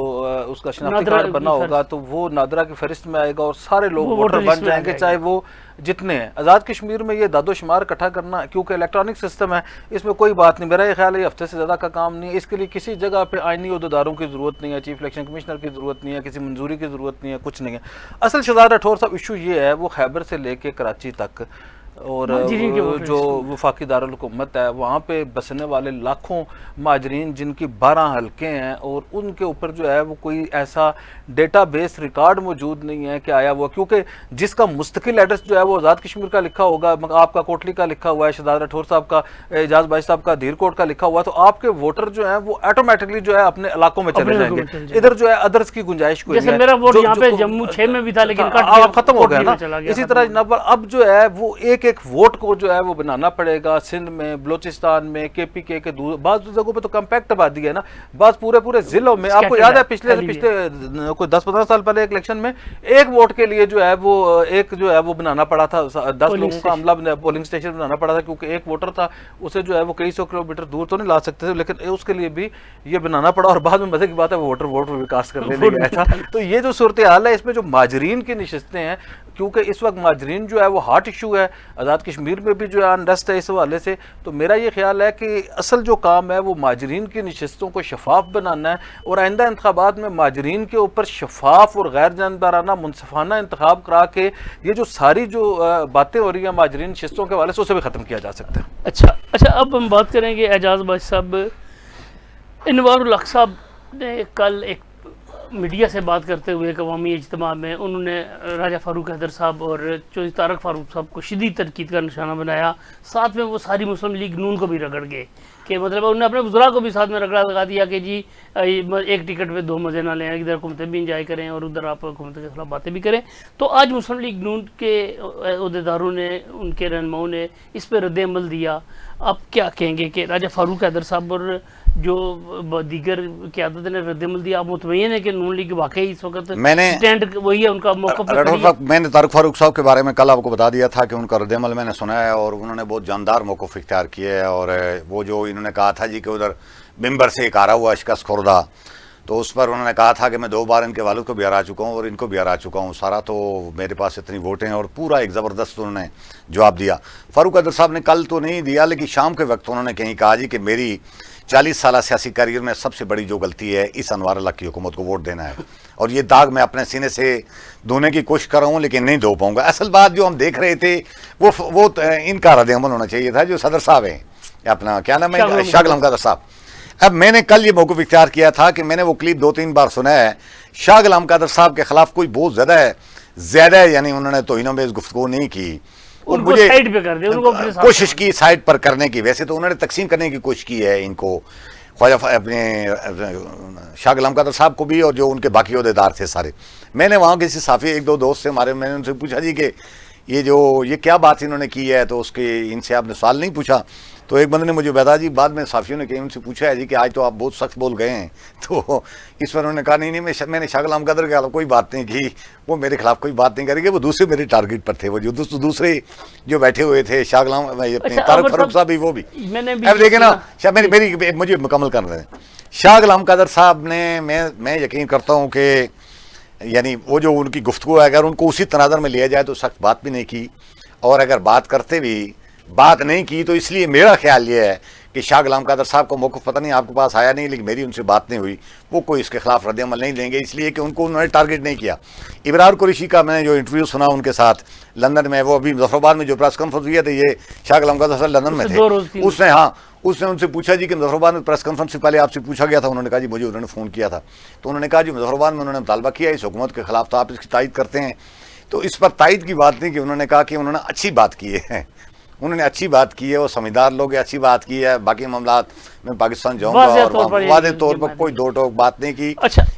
اس کا شناختی کارڈ بنا ہوگا، تو وہ نادرہ کی فہرست میں آئے گا اور سارے لوگ ووٹر بن جائیں گے، چاہے وہ جتنے ہیں. آزاد کشمیر میں یہ داد و شمار اکٹھا کرنا کیونکہ الیکٹرانک سسٹم ہے، اس میں کوئی بات نہیں. میرا یہ خیال ہے یہ ہفتے سے زیادہ کا کام نہیں ہے. اس کے لیے کسی جگہ پہ آئینی عہدیداروں کی ضرورت نہیں ہے، چیف الیکشن کمشنر کی ضرورت نہیں ہے، کسی منظوری کی ضرورت نہیں ہے، کچھ نہیں ہے. اصل شہزاد راٹھور صاحب ایشو یہ ہے، وہ خیبر سے لے کے کراچی تک اور جو وفاقی دارالحکومت ہے وہاں پہ بسنے والے لاکھوں مہاجرین جن کی 12 حلقے ہیں، اور ان کے اوپر جو ہے وہ کوئی ایسا ڈیٹا بیس ریکارڈ موجود نہیں ہے کہ آیا وہ، کیونکہ جس کا مستقل ایڈریس جو ہے وہ آزاد کشمیر کا لکھا ہوگا، آپ کا کوٹلی کا لکھا ہوا ہے، شہزاد راٹھور صاحب کا، اعجاز بائش صاحب کا دھیر کوٹ کا لکھا ہوا ہے، تو آپ کے ووٹر جو ہیں وہ آٹومیٹکلی جو ہے اپنے علاقوں میں چلے جائیں گے. ادھر جو ہے ادرس کی گنجائش کوئی نہیں ہے. جیسے میرا ووٹ یہاں پہ جموں 6 میں بھی تھا لیکن ختم ہو گیا نا. اسی طرح جناب اب جو ہے وہ ایک ایک ایک ووٹ کو جو ہے وہ بنانا پڑے گا. سندھ میں, بلوچستان میں, KPK کے بعض جگہوں پہ تو کمپیکٹ آبادی ہے نا, بعض پورے پورے ضلعوں میں. آپ کو یاد ہے پچھلے کوئی 10-15 سال پہلے ایک الیکشن میں ایک ووٹ کے لیے جو ہے وہ ایک جو ہے وہ بنانا پڑا تھا, 10 لوگوں کا عملہ پولنگ اسٹیشن بنانا پڑا تھا, کیونکہ ایک ووٹر تھا اسے جو ہے وہ کئی سو کلومیٹر دور تو نہیں لا سکتے تھے, لیکن اس کے لیے بھی یہ بنانا پڑا. اور بعد میں مزے کی بات ہے وہ ووٹر ووٹ پر بھی کاسٹ کر لینے گیا تھا. تو یہ جو صورتحال ہے اس میں جو مہاجرین کی نشستیں ہیں, کیونکہ اس وقت مہاجرین جو ہے وہ ہاٹ ایشو ہے, آزاد کشمیر میں بھی جو ہے انڈسٹ ہے اس حوالے سے. تو میرا یہ خیال ہے کہ اصل جو کام ہے وہ مہاجرین کی نشستوں کو شفاف بنانا ہے, اور آئندہ انتخابات میں مہاجرین کے اوپر شفاف اور غیر جانبدارانہ منصفانہ انتخاب کرا کے یہ جو ساری جو باتیں ہو رہی ہیں مہاجرین نشستوں کے حوالے سے اسے بھی ختم کیا جا سکتا ہے. اچھا اب ہم بات کریں گے اعجاز بخش صاحب. انوار الحق صاحب نے کل ایک میڈیا سے بات کرتے ہوئے ایک عوامی اجتماع میں انہوں نے راجہ فاروق حیدر صاحب اور چودھری طارق فاروق صاحب کو شدید تنقید کا نشانہ بنایا. ساتھ میں وہ ساری مسلم لیگ نون کو بھی رگڑ گئے کہ مطلب انہوں نے اپنے وزراء کو بھی ساتھ میں رگڑا لگا دیا کہ جی ایک ٹکٹ پہ 2 مزے نہ لیں, ادھر حکومتیں بھی انجوائے کریں اور ادھر آپ حکومت کے خلاف باتیں بھی کریں. تو آج مسلم لیگ نون کے عہدیداروں نے, ان کے رہنماؤں نے اس پہ رد عمل دیا. آپ کیا کہیں گے کہ راجہ فاروق حیدر صاحب اور جو دیگر قیادت نے رد عمل دیا, آپ مطمئن ہیں کہ نون لیگ واقعی اس وقت سٹینڈ وہی ہے ان کا موقف؟ میں نے طارق فاروق صاحب کے بارے میں کل آپ کو بتا دیا تھا کہ ان کا رد عمل میں نے سنا ہے, اور انہوں نے بہت جاندار موقف اختیار کیا ہے. اور وہ جو انہوں نے کہا تھا جی کہ ادھر ممبر سے ایک آ رہا ہوا شکست خوردہ, تو اس پر انہوں نے کہا تھا کہ میں 2 بار ان کے والد کو بھی ہرا چکا ہوں اور ان کو بھی ہرا چکا ہوں سارا, تو میرے پاس اتنی ووٹیں ہیں, اور پورا ایک زبردست انہوں نے جواب دیا. فاروق حیدر صاحب نے کل تو نہیں دیا, لیکن شام کے وقت انہوں نے کہیں کہا جی کہ میری 40 سالہ سیاسی کیریئر میں سب سے بڑی جو غلطی ہے اس انوار الحق کی حکومت کو ووٹ دینا ہے, اور یہ داغ میں اپنے سینے سے دھونے کی کوشش کر رہا ہوں لیکن نہیں دھو پاؤں گا. اصل بات جو ہم دیکھ رہے تھے وہ ان کا رد عمل ہونا چاہیے تھا جو صدر صاحب ہیں, اپنا کیا نام ہے, شاہ غلام قادر صاحب. اب میں نے کل یہ موقف اختیار کیا تھا کہ میں نے وہ کلپ 2-3 بار سنا ہے. شاہ غلام قادر صاحب کے خلاف کوئی بہت زیادہ ہے, یعنی انہوں نے توہین آمیز گفتگو نہیں کی, اور مجھے کوشش کی سائڈ پر کرنے کی. ویسے تو انہوں نے تقسیم کرنے کی کوشش کی ہے ان کو, خواجہ اپنے شاہ غلام قادر صاحب کو بھی اور جو ان کے باقی عہدیدار تھے سارے. میں نے وہاں کسی صحافی 1-2 دوست سے ہمارے, میں نے ان سے پوچھا جی کہ یہ کیا بات انہوں نے کی ہے, تو اس کے ان سے آپ نے سوال نہیں پوچھا. تو ایک بندے نے مجھے بتا جی بعد میں صحافیوں نے کہ ان سے پوچھا ہے جی کہ آج تو آپ بہت سخت بول گئے ہیں, تو اس پر انہوں نے کہا نہیں میں نے شاہ غلام قادر کے خلاف کوئی بات نہیں کی, وہ میرے خلاف کوئی بات نہیں کرے گے, وہ دوسرے میرے ٹارگٹ پر تھے, وہ جو دوسرے جو بیٹھے ہوئے تھے شاہ غلام طارق فاروق صاحب بھی, وہ بھی. اب دیکھیں نا مجھے مکمل کر رہے ہیں. شاہ غلام قادر صاحب نے, میں یقین کرتا ہوں کہ یعنی وہ جو ان کی گفتگو ہے اگر ان کو اسی تناظر میں لیا جائے تو سخت بات بھی نہیں کی, اور اگر بات کرتے بھی بات نہیں کی, تو اس لیے میرا خیال یہ ہے کہ شاہ غلام قادر صاحب کو موقف پتہ نہیں آپ کے پاس آیا نہیں, لیکن میری ان سے بات نہیں ہوئی, وہ کوئی اس کے خلاف رد عمل نہیں دیں گے, اس لیے کہ ان کو انہوں نے ٹارگٹ نہیں کیا. ابرار قریشی کا میں نے جو انٹرویو سنا ان کے ساتھ لندن میں, وہ ابھی مظفر آباد میں جو پریس کانفرنس ہوئی ہے, تو یہ شاہ غلام قادر صاحب لندن میں تھے. اس نے ان سے پوچھا جی کہ مظفر آباد میں پریس کانفرنس سے پہلے آپ سے پوچھا گیا تھا, انہوں نے کہا جی مجھے انہوں نے فون کیا تھا, تو انہوں نے کہا جی مظفر آباد میں انہوں نے مطالبہ کیا اس حکومت کے خلاف, تو آپ اس کی تائید کرتے ہیں. تو اس پر تائید کی بات نہیں کہ انہوں نے کہا کہ انہوں نے اچھی بات کی ہے, انہوں نے اچھی بات کی ہے, وہ سمجھدار لوگ ہیں, اچھی بات کی ہے. باقی معاملات میں پاکستان جاؤں گا اور واضح طور پر کوئی دو ٹوک بات نہیں کی.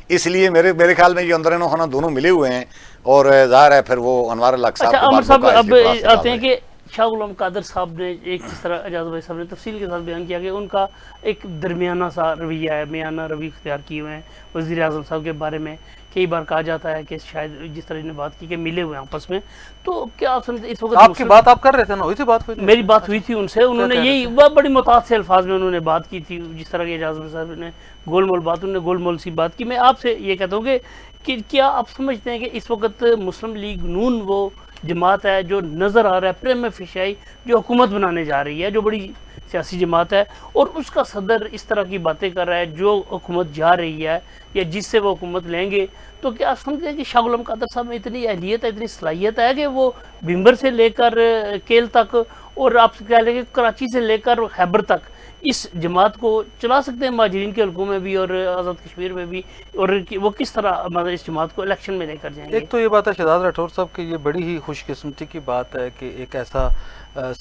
اس لیے میرے خیال میں یہ اندر نوخانہ دونوں ملے ہوئے ہیں, اور ظاہر ہے پھر وہ انوار الحق صاحب اب آتے ہیں کہ شاہ غلام قادر صاحب نے ایک جس طرح اعجاز بھائی صاحب نے تفصیل کے ساتھ بیان کیا کہ ان کا ایک درمیانہ سا رویہ ہے, میانہ روی اختیار کیے ہوئے ہیں. وزیر اعظم صاحب کے بارے میں کئی بار کہا جاتا ہے کہ شاید جس طرح نے بات کی کہ ملے ہوئے ہیں آپس میں. تو کیا آپ سمجھتے اس وقت آپ کی بات آپ کر رہے تھے نا, ہوئی تھی بات, میری بات ہوئی تھی ان سے, انہوں نے یہی بڑی متعدد سے الفاظ میں انہوں نے بات کی تھی, جس طرح کہ اعجاز بھائی صاحب نے گول مول بات, انہوں نے گول مول سی بات کی. میں آپ سے یہ کہتا ہوں کہ کیا آپ سمجھتے ہیں کہ اس وقت مسلم لیگ نون وہ جماعت ہے جو نظر آ رہا ہے پریم فشائی جو حکومت بنانے جا رہی ہے, جو بڑی سیاسی جماعت ہے, اور اس کا صدر اس طرح کی باتیں کر رہا ہے جو حکومت جا رہی ہے یا جس سے وہ حکومت لیں گے, تو کیا آپ سمجھتے ہیں کہ شاہ غلام قادر صاحب میں اتنی اہلیت ہے, اتنی صلاحیت ہے کہ وہ بھمبر سے لے کر کیل تک, اور آپ کہہ لیں کہ کراچی سے لے کر خیبر تک اس جماعت کو چلا سکتے ہیں مہاجرین کے حلقوں میں بھی اور آزاد کشمیر میں بھی, اور وہ کس طرح اس جماعت کو الیکشن میں لے کر جائیں گے؟ ایک تو یہ بات ہے شہزاد راٹھور صاحب کہ یہ بڑی ہی خوش قسمتی کی بات ہے کہ ایک ایسا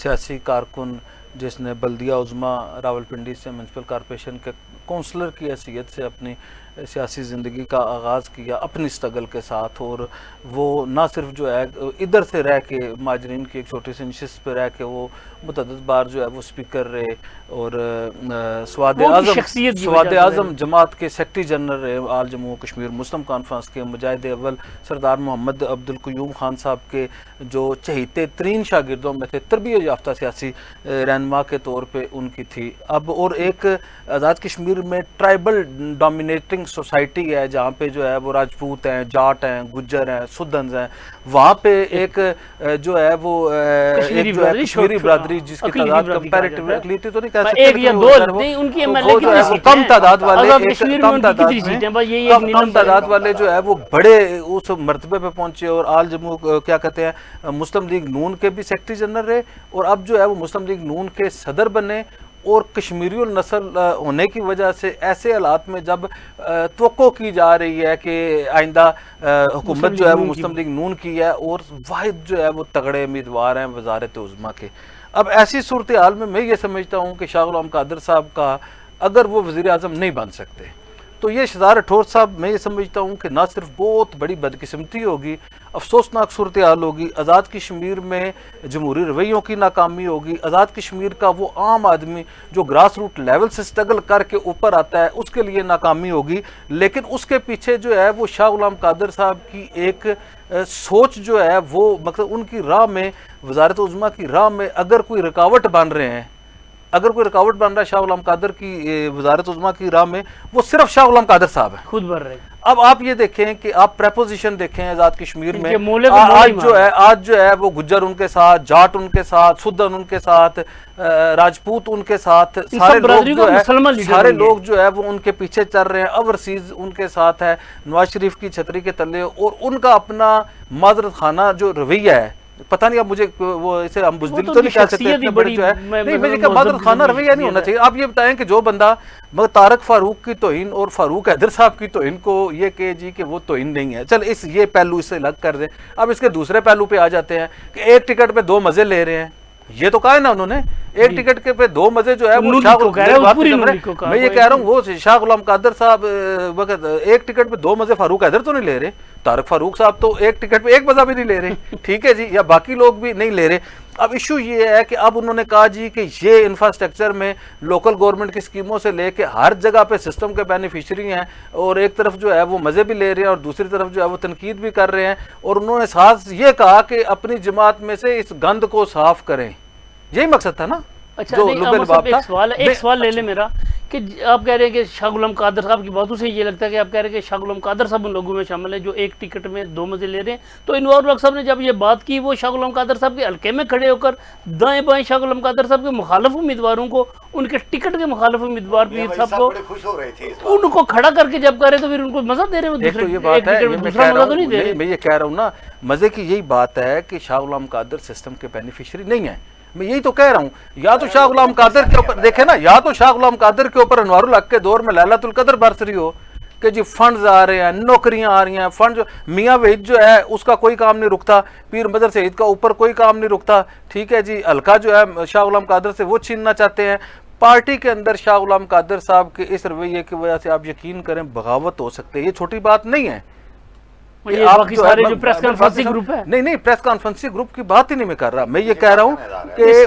سیاسی کارکن جس نے بلدیہ عظمیٰ راولپنڈی سے میونسپل کارپوریشن کے کونسلر کی حیثیت سے اپنی سیاسی زندگی کا آغاز کیا اپنی اسٹرگل کے ساتھ، اور وہ نہ صرف جو ہے ادھر سے رہ کے مہاجرین کی ایک چھوٹی سی نشست پہ رہ کے وہ متعدد بار جو ہے وہ اسپیکر رہے، اور سواد اعظم جماعت کے سیکرٹری جنرل رہے، آل جموں و کشمیر مسلم کانفرنس کے مجاہد اول سردار محمد عبد القیوم خان صاحب کے جو چہیتے ترین شاگردوں میں تھے، تربیت یافتہ سیاسی رہنما کے طور پہ ان کی تھی۔ اب اور ایک آزاد کشمیر میں ٹرائبل ڈومینیٹنگ سوسائٹی ہے جہاں پہ جو ہے وہ راجپوت ہیں، جاٹ ہیں، گجر ہیں، سدنز ہیں، وہاں پہ ایک جو ہے وہ کشمیری برادری جس کی تعداد کمپیریٹیو اقلیتی تو نہیں کہہ سکتے، ایک یا دو نہیں، ان کی کم تعداد والے جو ہے وہ بڑے اس مرتبے پہ پہنچے، اور آل جموں کیا کہتے ہیں مسلم لیگ نون کے بھی سیکرٹری جنرل رہے، اور اب جو ہے وہ مسلم لیگ نون کے صدر بنے۔ اور کشمیری النسل ہونے کی وجہ سے ایسے حالات میں جب توقع کی جا رہی ہے کہ آئندہ حکومت جو ہے وہ مسلم لیگ نون کی ہے، اور واحد جو ہے وہ تگڑے امیدوار ہیں وزارت عظمیٰ کے، اب ایسی صورتحال میں یہ سمجھتا ہوں کہ شاہ غلام قادر صاحب کا اگر وہ وزیر اعظم نہیں بن سکتے تو یہ شہزاد راٹھور صاحب میں یہ سمجھتا ہوں کہ نہ صرف بہت بڑی بدقسمتی ہوگی، افسوسناک صورتحال ہوگی، آزاد کشمیر میں جمہوری رویوں کی ناکامی ہوگی، آزاد کشمیر کا وہ عام آدمی جو گراس روٹ لیول سے سٹرگل کر کے اوپر آتا ہے اس کے لیے ناکامی ہوگی، لیکن اس کے پیچھے جو ہے وہ شاہ غلام قادر صاحب کی ایک سوچ جو ہے وہ مطلب ان کی راہ میں، وزارت عظمیٰ کی راہ میں اگر کوئی رکاوٹ بن رہے ہیں، اگر کوئی رکاوٹ بن رہا ہے شاہ غلام قادر کی وزارت عظمیٰ کی راہ میں، وہ صرف شاہ غلام قادر صاحب ہیں، خود بڑھ رہے۔ اب آپ یہ دیکھیں کہ آپ پریپوزیشن دیکھیں آزاد کشمیر میں، آج جو ہے وہ گجر ان کے ساتھ، جاٹ ان کے ساتھ، سدن ان کے ساتھ، راجپوت ان کے ساتھ، سارے لوگ جو ہے وہ ان کے پیچھے چل رہے ہیں، اوورسیز ان کے ساتھ ہے، نواز شریف کی چھتری کے تلے، اور ان کا اپنا معذرت خانہ جو رویہ ہے، پتہ نہیں اب مجھے وہ اسے ہم بزدلی تو نہیں کہہ سکتے، جو ہے نہیں مجھے کہ معذرت خانہ رویہ نہیں ہونا چاہیے۔ آپ یہ بتائیں کہ جو بندہ مگر طارق فاروق کی توہین اور فاروق حیدر صاحب کی توہین کو یہ کہ جی کہ وہ توہین نہیں ہے، چل یہ پہلو اس سے الگ کر دیں، اب اس کے دوسرے پہلو پہ آ جاتے ہیں کہ ایک ٹکٹ پہ دو مزے لے رہے ہیں، یہ تو کہا ہے نا انہوں نے، ایک ٹکٹ کے پہ دو مزے جو ہے وہ شاہ میں یہ کہہ رہا ہوں وہ شاہ غلام قادر صاحب وقت ایک ٹکٹ پہ دو مزے فاروق حیدر تو نہیں لے رہے، طارق فاروق صاحب تو ایک ٹکٹ پہ ایک مزہ بھی نہیں لے رہے، ٹھیک ہے جی، یا باقی لوگ بھی نہیں لے رہے۔ اب ایشو یہ ہے کہ اب انہوں نے کہا جی کہ یہ انفراسٹرکچر میں لوکل گورنمنٹ کی اسکیموں سے لے کے ہر جگہ پہ سسٹم کے بینیفیشری ہیں، اور ایک طرف جو ہے وہ مزے بھی لے رہے ہیں اور دوسری طرف جو ہے وہ تنقید بھی کر رہے ہیں، اور انہوں نے ساتھ یہ کہا کہ اپنی جماعت میں سے اس گند کو صاف کریں، یہی مقصد تھا نا۔ اچھا ایک سوال لے لیں میرا کہ آپ کہہ رہے ہیں کہ شاہ غلام قادر صاحب کی باتوں سے یہ لگتا ہے کہ آپ کہہ رہے ہیں کہ شاہ غلام قادر صاحب ان لوگوں میں شامل ہیں جو ایک ٹکٹ میں دو مزے لے رہے ہیں، تو انوار الحق صاحب نے جب یہ بات کی وہ شاہ غلام قادر صاحب کے حلقے میں کھڑے ہو کر دائیں بائیں شاہ غلام قادر صاحب کے مخالف امیدواروں کو، ان کے ٹکٹ کے مخالف امیدوار پیر صاحب کو ان کو کھڑا کر کے جب کر رہے تو پھر ان کو مزہ دے رہے ہیں، دوسرا مزہ تو نہیں دے رہے۔ میں یہ کہہ رہا ہوں نا، مزے کی یہی بات ہے کہ شاہ غلام قادر سسٹم کے بینیفیشری نہیں ہیں، میں یہی تو کہہ رہا ہوں، یا تو شاہ غلام قادر کے اوپر دیکھیں نا، یا تو شاہ غلام قادر کے اوپر انوار الحق کے دور میں لیلۃ القدر برس رہی ہو کہ جی فنڈز آ رہے ہیں، نوکریاں آ رہی ہیں، فنڈ میاں وحید جو ہے اس کا کوئی کام نہیں رکتا، پیر مدر سعید کا اوپر کوئی کام نہیں رکتا، ٹھیک ہے جی، حلقہ جو ہے شاہ غلام قادر سے وہ چھیننا چاہتے ہیں، پارٹی کے اندر شاہ غلام قادر صاحب کے اس رویے کی وجہ سے آپ یقین کریں بغاوت ہو سکتے ہیں، یہ چھوٹی بات نہیں ہے۔ نہیں پریس کانفرنسی گروپ کی بات ہی نہیں میں کر رہا، میں یہ کہہ رہا ہوں کہ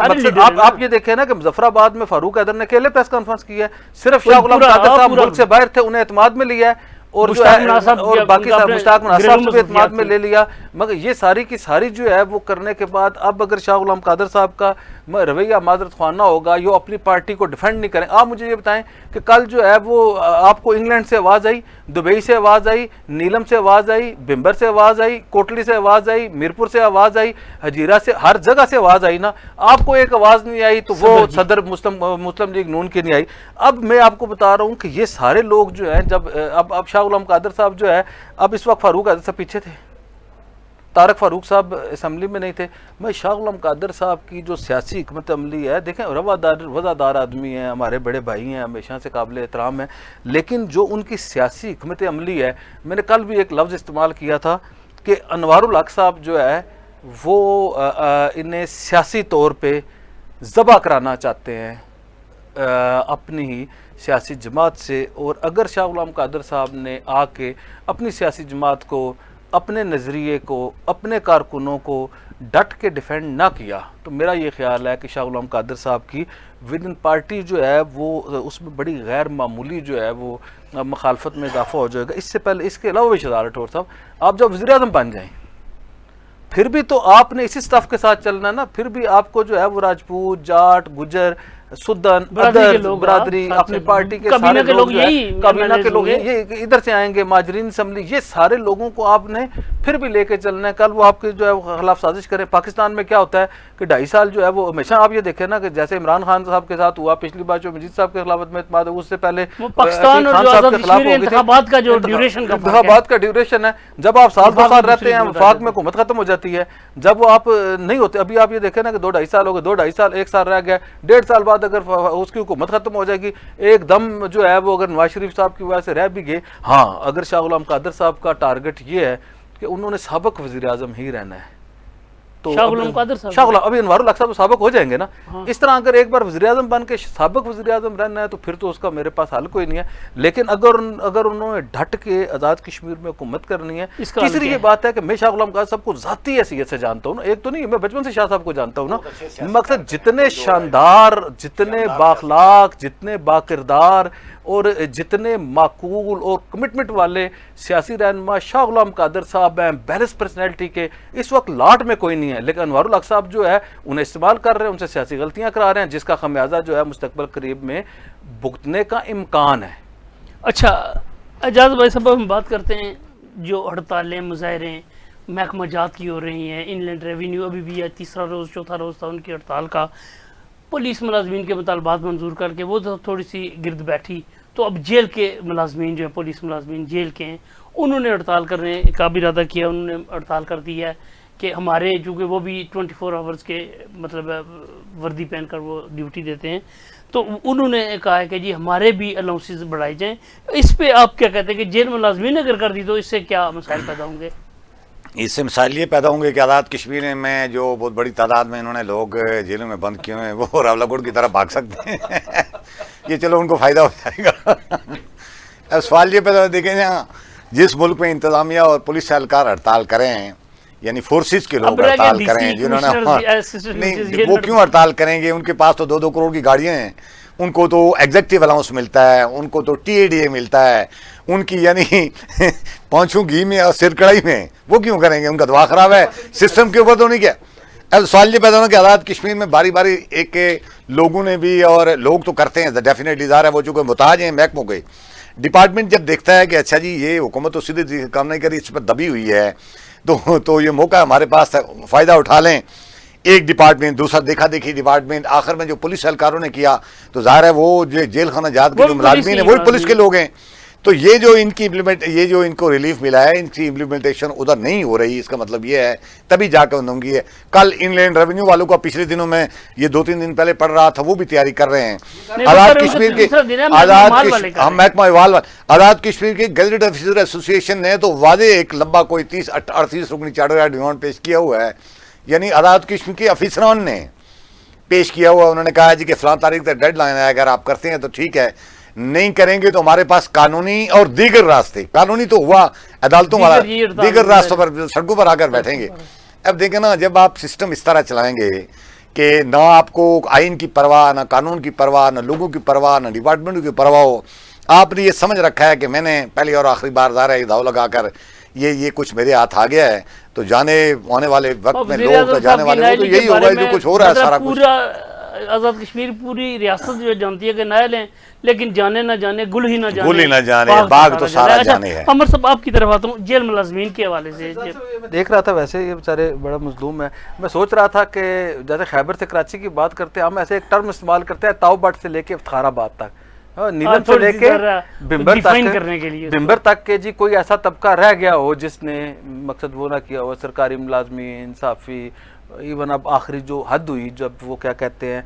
آپ یہ دیکھیں نا کہ مظفر آباد میں فاروق حیدر نے اکیلے پریس کانفرنس کی ہے، صرف شاہ غلام قادر صاحب ملک سے باہر تھے، انہیں اعتماد میں لیا ہے، اور جو ہے اور باقی مشتاق مناصر صاحب سے بھی اعتماد میں لے لیا، مگر یہ ساری کی ساری جو ہے وہ کرنے کے بعد اب اگر شاہ غلام قادر صاحب کا رویہ معذرت خوانا ہوگا، یہ اپنی پارٹی کو ڈیفینڈ نہیں کریں۔ آپ مجھے یہ بتائیں کہ کل جو ہے وہ آپ کو انگلینڈ سے آواز آئی، دبئی سے آواز آئی، نیلم سے آواز آئی، بمبر سے آواز آئی، کوٹلی سے آواز آئی، میرپور سے آواز آئی، ہجیرہ سے، ہر جگہ سے آواز آئی نا، آپ کو ایک آواز نہیں آئی تو وہ صدر مسلم لیگ نون کی نہیں آئی۔ اب میں آپ کو بتا رہا ہوں کہ یہ سارے لوگ جو ہیں جب اب شاہ غلام قادر صاحب جو ہے اب اس وقت فاروق حیدر سے پیچھے تھے، طارق فاروق صاحب اسمبلی میں نہیں تھے، میں شاہ غلام قادر صاحب کی جو سیاسی حکمت عملی ہے، دیکھیں وفادار آدمی ہیں، ہمارے بڑے بھائی ہیں، ہمیشہ سے قابل احترام ہیں، لیکن جو ان کی سیاسی حکمت عملی ہے، میں نے کل بھی ایک لفظ استعمال کیا تھا کہ انوار الحق صاحب جو ہے وہ انہیں سیاسی طور پہ ذبح کرانا چاہتے ہیں اپنی ہی سیاسی جماعت سے، اور اگر شاہ غلام قادر صاحب نے آ کے اپنی سیاسی جماعت کو، اپنے نظریے کو، اپنے کارکنوں کو ڈٹ کے ڈیفینڈ نہ کیا تو میرا یہ خیال ہے کہ شاہ غلام قادر صاحب کی ود ان پارٹی جو ہے وہ اس میں بڑی غیر معمولی جو ہے وہ مخالفت میں اضافہ ہو جائے گا۔ اس سے پہلے، اس کے علاوہ بھی شہزاد راٹھور صاحب، آپ جب وزیر اعظم بن جائیں پھر بھی تو آپ نے اسی سٹف کے ساتھ چلنا نا، پھر بھی آپ کو جو ہے وہ راجپوت، جاٹ، گجر، سدن، برادری، اپنی پارٹی کے سارے لوگ، کابینہ کے لوگ یہ ادھر سے آئیں گے، مہاجرین اسمبلی، یہ سارے لوگوں کو آپ نے پھر بھی لے کے چلنا ہے۔ کل وہ آپ کے جو ہے خلاف سازش کریں۔ پاکستان میں کیا ہوتا ہے کہ 2.5 سال جو ہے وہ ہمیشہ آپ یہ دیکھیں نا کہ جیسے عمران خان صاحب کے ساتھ ہوا، پچھلی بار جو مجید صاحب کے خلافت میں اعتماد ہے، اس سے پہلے پاکستان اور جو آزاد کشمیر انتخابات کا جو ڈیوریشن ہے، جب آپ سال 2 سال رہتے ہیں وفاق میں حکومت ختم ہو جاتی ہے، جب وہ آپ نہیں ہوتے، ابھی آپ یہ دیکھیں نا کہ 2-2.5 سال ہو گئے، 2-2.5 سال، 1 سال رہ گیا، 1.5 سال بعد اگر اس کی حکومت ختم ہو جائے گی، ایک دم جو ہے وہ اگر نواز شریف صاحب کی وجہ سے رہ بھی گئے، ہاں اگر شاہ غلام قادر صاحب کا ٹارگٹ یہ ہے کہ انہوں نے سابق وزیر اعظم ہی رہنا ہے تو شاہ غلام قادر صاحب، شاہ غلام ابھی انوار الحق صاحب سابق ہو جائیں گے نا، اس طرح اگر ایک بار وزیر اعظم بن کے سابق وزیر اعظم رہنا ہے تو پھر تو اس کا میرے پاس حل کوئی نہیں ہے۔ لیکن اگر انہوں نے ڈٹ کے آزاد کشمیر میں حکومت کرنی ہے، تیسری یہ بات ہے کہ میں شاہ غلام قادر صاحب کو ذاتی حیثیت سے جانتا ہوں نا، ایک تو نہیں، میں بچپن سے شاہ صاحب کو جانتا ہوں نا، مقصد جتنے شاندار، جتنے بااخلاق، جتنے باکردار اور جتنے معقول اور کمٹمنٹ والے سیاسی رہنما شاہ غلام قادر صاحب ہیں، بیلنس پرسنالٹی کے، اس وقت لاٹ میں کوئی نہیں ہے، لیکن انوار الحق صاحب جو ہے انہیں استعمال کر رہے ہیں، ان سے سیاسی غلطیاں کرا رہے ہیں، جس کا خمیازہ جو ہے مستقبل قریب میں بھگتنے کا امکان ہے۔ اچھا اعجاز بھائی صاحب، ہم بات کرتے ہیں جو ہڑتالیں، مظاہرے محکمہ جات کی ہو رہی ہیں، ان لینڈ ریونیو ابھی بھی ہے، تیسرا روز چوتھا روز تھا ان کی ہڑتال کا، پولیس ملازمین کے مطالبات منظور کر کے وہ تھوڑی سی گرد بیٹھی، تو اب جیل کے ملازمین جو ہیں، پولیس ملازمین جیل کے ہیں، انہوں نے ہڑتال کرنے کا بھی ارادہ کیا، انہوں نے ہڑتال کر دی ہے کہ ہمارے، چونکہ وہ بھی 24 آورز کے مطلب وردی پہن کر وہ ڈیوٹی دیتے ہیں، تو انہوں نے کہا ہے کہ جی ہمارے بھی الاؤنسز بڑھائے جائیں۔ اس پہ آپ کیا کہتے ہیں کہ جیل ملازمین نے اگر کر دی تو اس سے کیا مسائل پیدا ہوں گے؟ اس سے مسائل یہ پیدا ہوں گے کہ آزاد کشمیر میں جو بہت بڑی تعداد میں انہوں نے لوگ جیلوں میں بند کیے ہیں وہ راولہ گوڑ کی طرح بھاگ سکتے ہیں یہ چلو ان کو فائدہ ہو جائے گا۔ اب سوال یہ پیدا دیکھیں نا، جس ملک میں انتظامیہ اور پولیس اہلکار ہڑتال کریں، یعنی فورسز کے لوگ ہڑتال کریں، جنہوں نے وہ کیوں ہڑتال کریں گے؟ ان کے پاس تو 2-2 کروڑ کی گاڑیاں ہیں، ان کو تو ایگزیکٹو الاؤنس ملتا ہے، ان کو تو ٹی اے ڈی اے ملتا ہے، ان کی یعنی پہنچوں گھی میں اور سر کڑائی میں، وہ کیوں کریں گے؟ ان کا دعا خراب ہے، سسٹم کے اوپر تو نہیں کیا۔ اب سوال یہ پیدا ہونا کہ آزاد کشمیر میں باری باری ایک لوگوں نے بھی، اور لوگ تو کرتے ہیں ڈیفینیٹلی، ظاہر ہے وہ چونکہ محتاج ہیں محکموں کے، ڈپارٹمنٹ جب دیکھتا ہے کہ اچھا جی یہ حکومت تو سیدھے کام نہیں کری، اس پر دبی ہوئی ہے، تو یہ موقع ہمارے پاس فائدہ اٹھا لیں۔ ایک ڈپارٹمنٹ، دوسرا دیکھا دیکھی ڈپارٹمنٹ، آخر میں جو پولیس اہلکاروں نے کیا تو ظاہر ہے وہ جو جیل خانہ جات کے جو ملازمین ہیں وہی پولیس کے لوگ ہیں، تو یہ جو ان کی یہ جو ان کو ریلیف ملا ہے، ان کی امپلیمنٹیشن ادھر نہیں ہو رہی، اس کا مطلب یہ ہے تبھی جا کے انہوں کی ہے۔ کل ان لینڈ ریونیو والوں کا پچھلے دنوں میں یہ 2-3 دن پہلے پڑھ رہا تھا، وہ بھی تیاری کر رہے ہیں۔ آزاد کشمیر کے آزاد کشمیر کے گیزٹ آفیسر ایسوسی ایشن نے تو واضح ایک لمبا کوئی 30-38 رکنی چارٹر ڈیمانڈ پیش کیا ہوا ہے، یعنی آزاد کشمیر کے افسران نے پیش کیا ہوا۔ انہوں نے کہا جی کہ فلاں تاریخ تک ڈیڈ لائن ہے، اگر آپ کرتے ہیں تو ٹھیک ہے، نہیں کریں گے تو ہمارے پاس قانونی اور دیگر راستے، قانونی تو ہوا عدالتوں والا، دیگر راستوں پر سڑکوں پر آ کر بیٹھیں گے۔ اب دیکھیں نا، جب آپ سسٹم اس طرح چلائیں گے کہ نہ آپ کو آئین کی پرواہ، نہ قانون کی پرواہ، نہ لوگوں کی پرواہ، نہ ڈپارٹمنٹ کی پرواہ ہو، آپ نے یہ سمجھ رکھا ہے کہ میں نے پہلی اور آخری بار ظاہر ہے داؤ لگا کر یہ کچھ میرے ہاتھ آ گیا ہے، تو جانے آنے والے وقت میں لوگ جانے والے تو یہی ہوگا جو کچھ ہو رہا ہے سارا کچھ۔ آزاد کشمیر پوری ریاست جو جانتی ہے کہ نائل ہیں، لیکن جانے نہ جانے، گل ہی نہ جانے، گل ہی نہ جانے، باغ تو سارا جانے ہے۔ عمر صاحب آپ کی طرف آتا ہوں، جیل ملازمین کے حوالے سے دیکھ رہا تھا، ویسے یہ بیچارے بڑا مظلوم ہے۔ میں سوچ رہا تھا کہ جیسے خیبر سے کراچی کی بات کرتے ہیں، ہم ایسے ایک ٹرم استعمال کرتے ہیں تاؤ بٹ سے لے کے افتخار آباد تک، نیلم سے لے کے بمبر تک کہ جی کوئی ایسا طبقہ رہ گیا ہو جس نے مقصد وہ نہ کیا ہو، سرکاری ملازمین، صحافی، ایون اب آخری جو حد ہوئی جب وہ کیا کہتے ہیں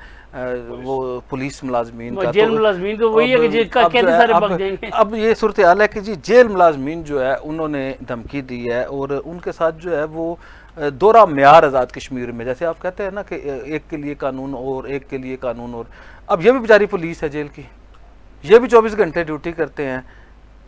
وہ پولیس ملازمین کا، جیل ملازمین تو وہی ہے کہ جی کہتے سارے بھگ جائیں گے۔ اب یہ صورتحال ہے کہ جی جیل ملازمین جو ہے انہوں نے دھمکی دی ہے، اور ان کے ساتھ جو ہے وہ دورہ معیار آزاد کشمیر میں، جیسے آپ کہتے ہیں نا کہ ایک کے لیے قانون اور ایک کے لیے قانون، اور اب یہ بھی بیچاری پولیس ہے جیل کی، یہ بھی 24 گھنٹے ڈیوٹی کرتے ہیں.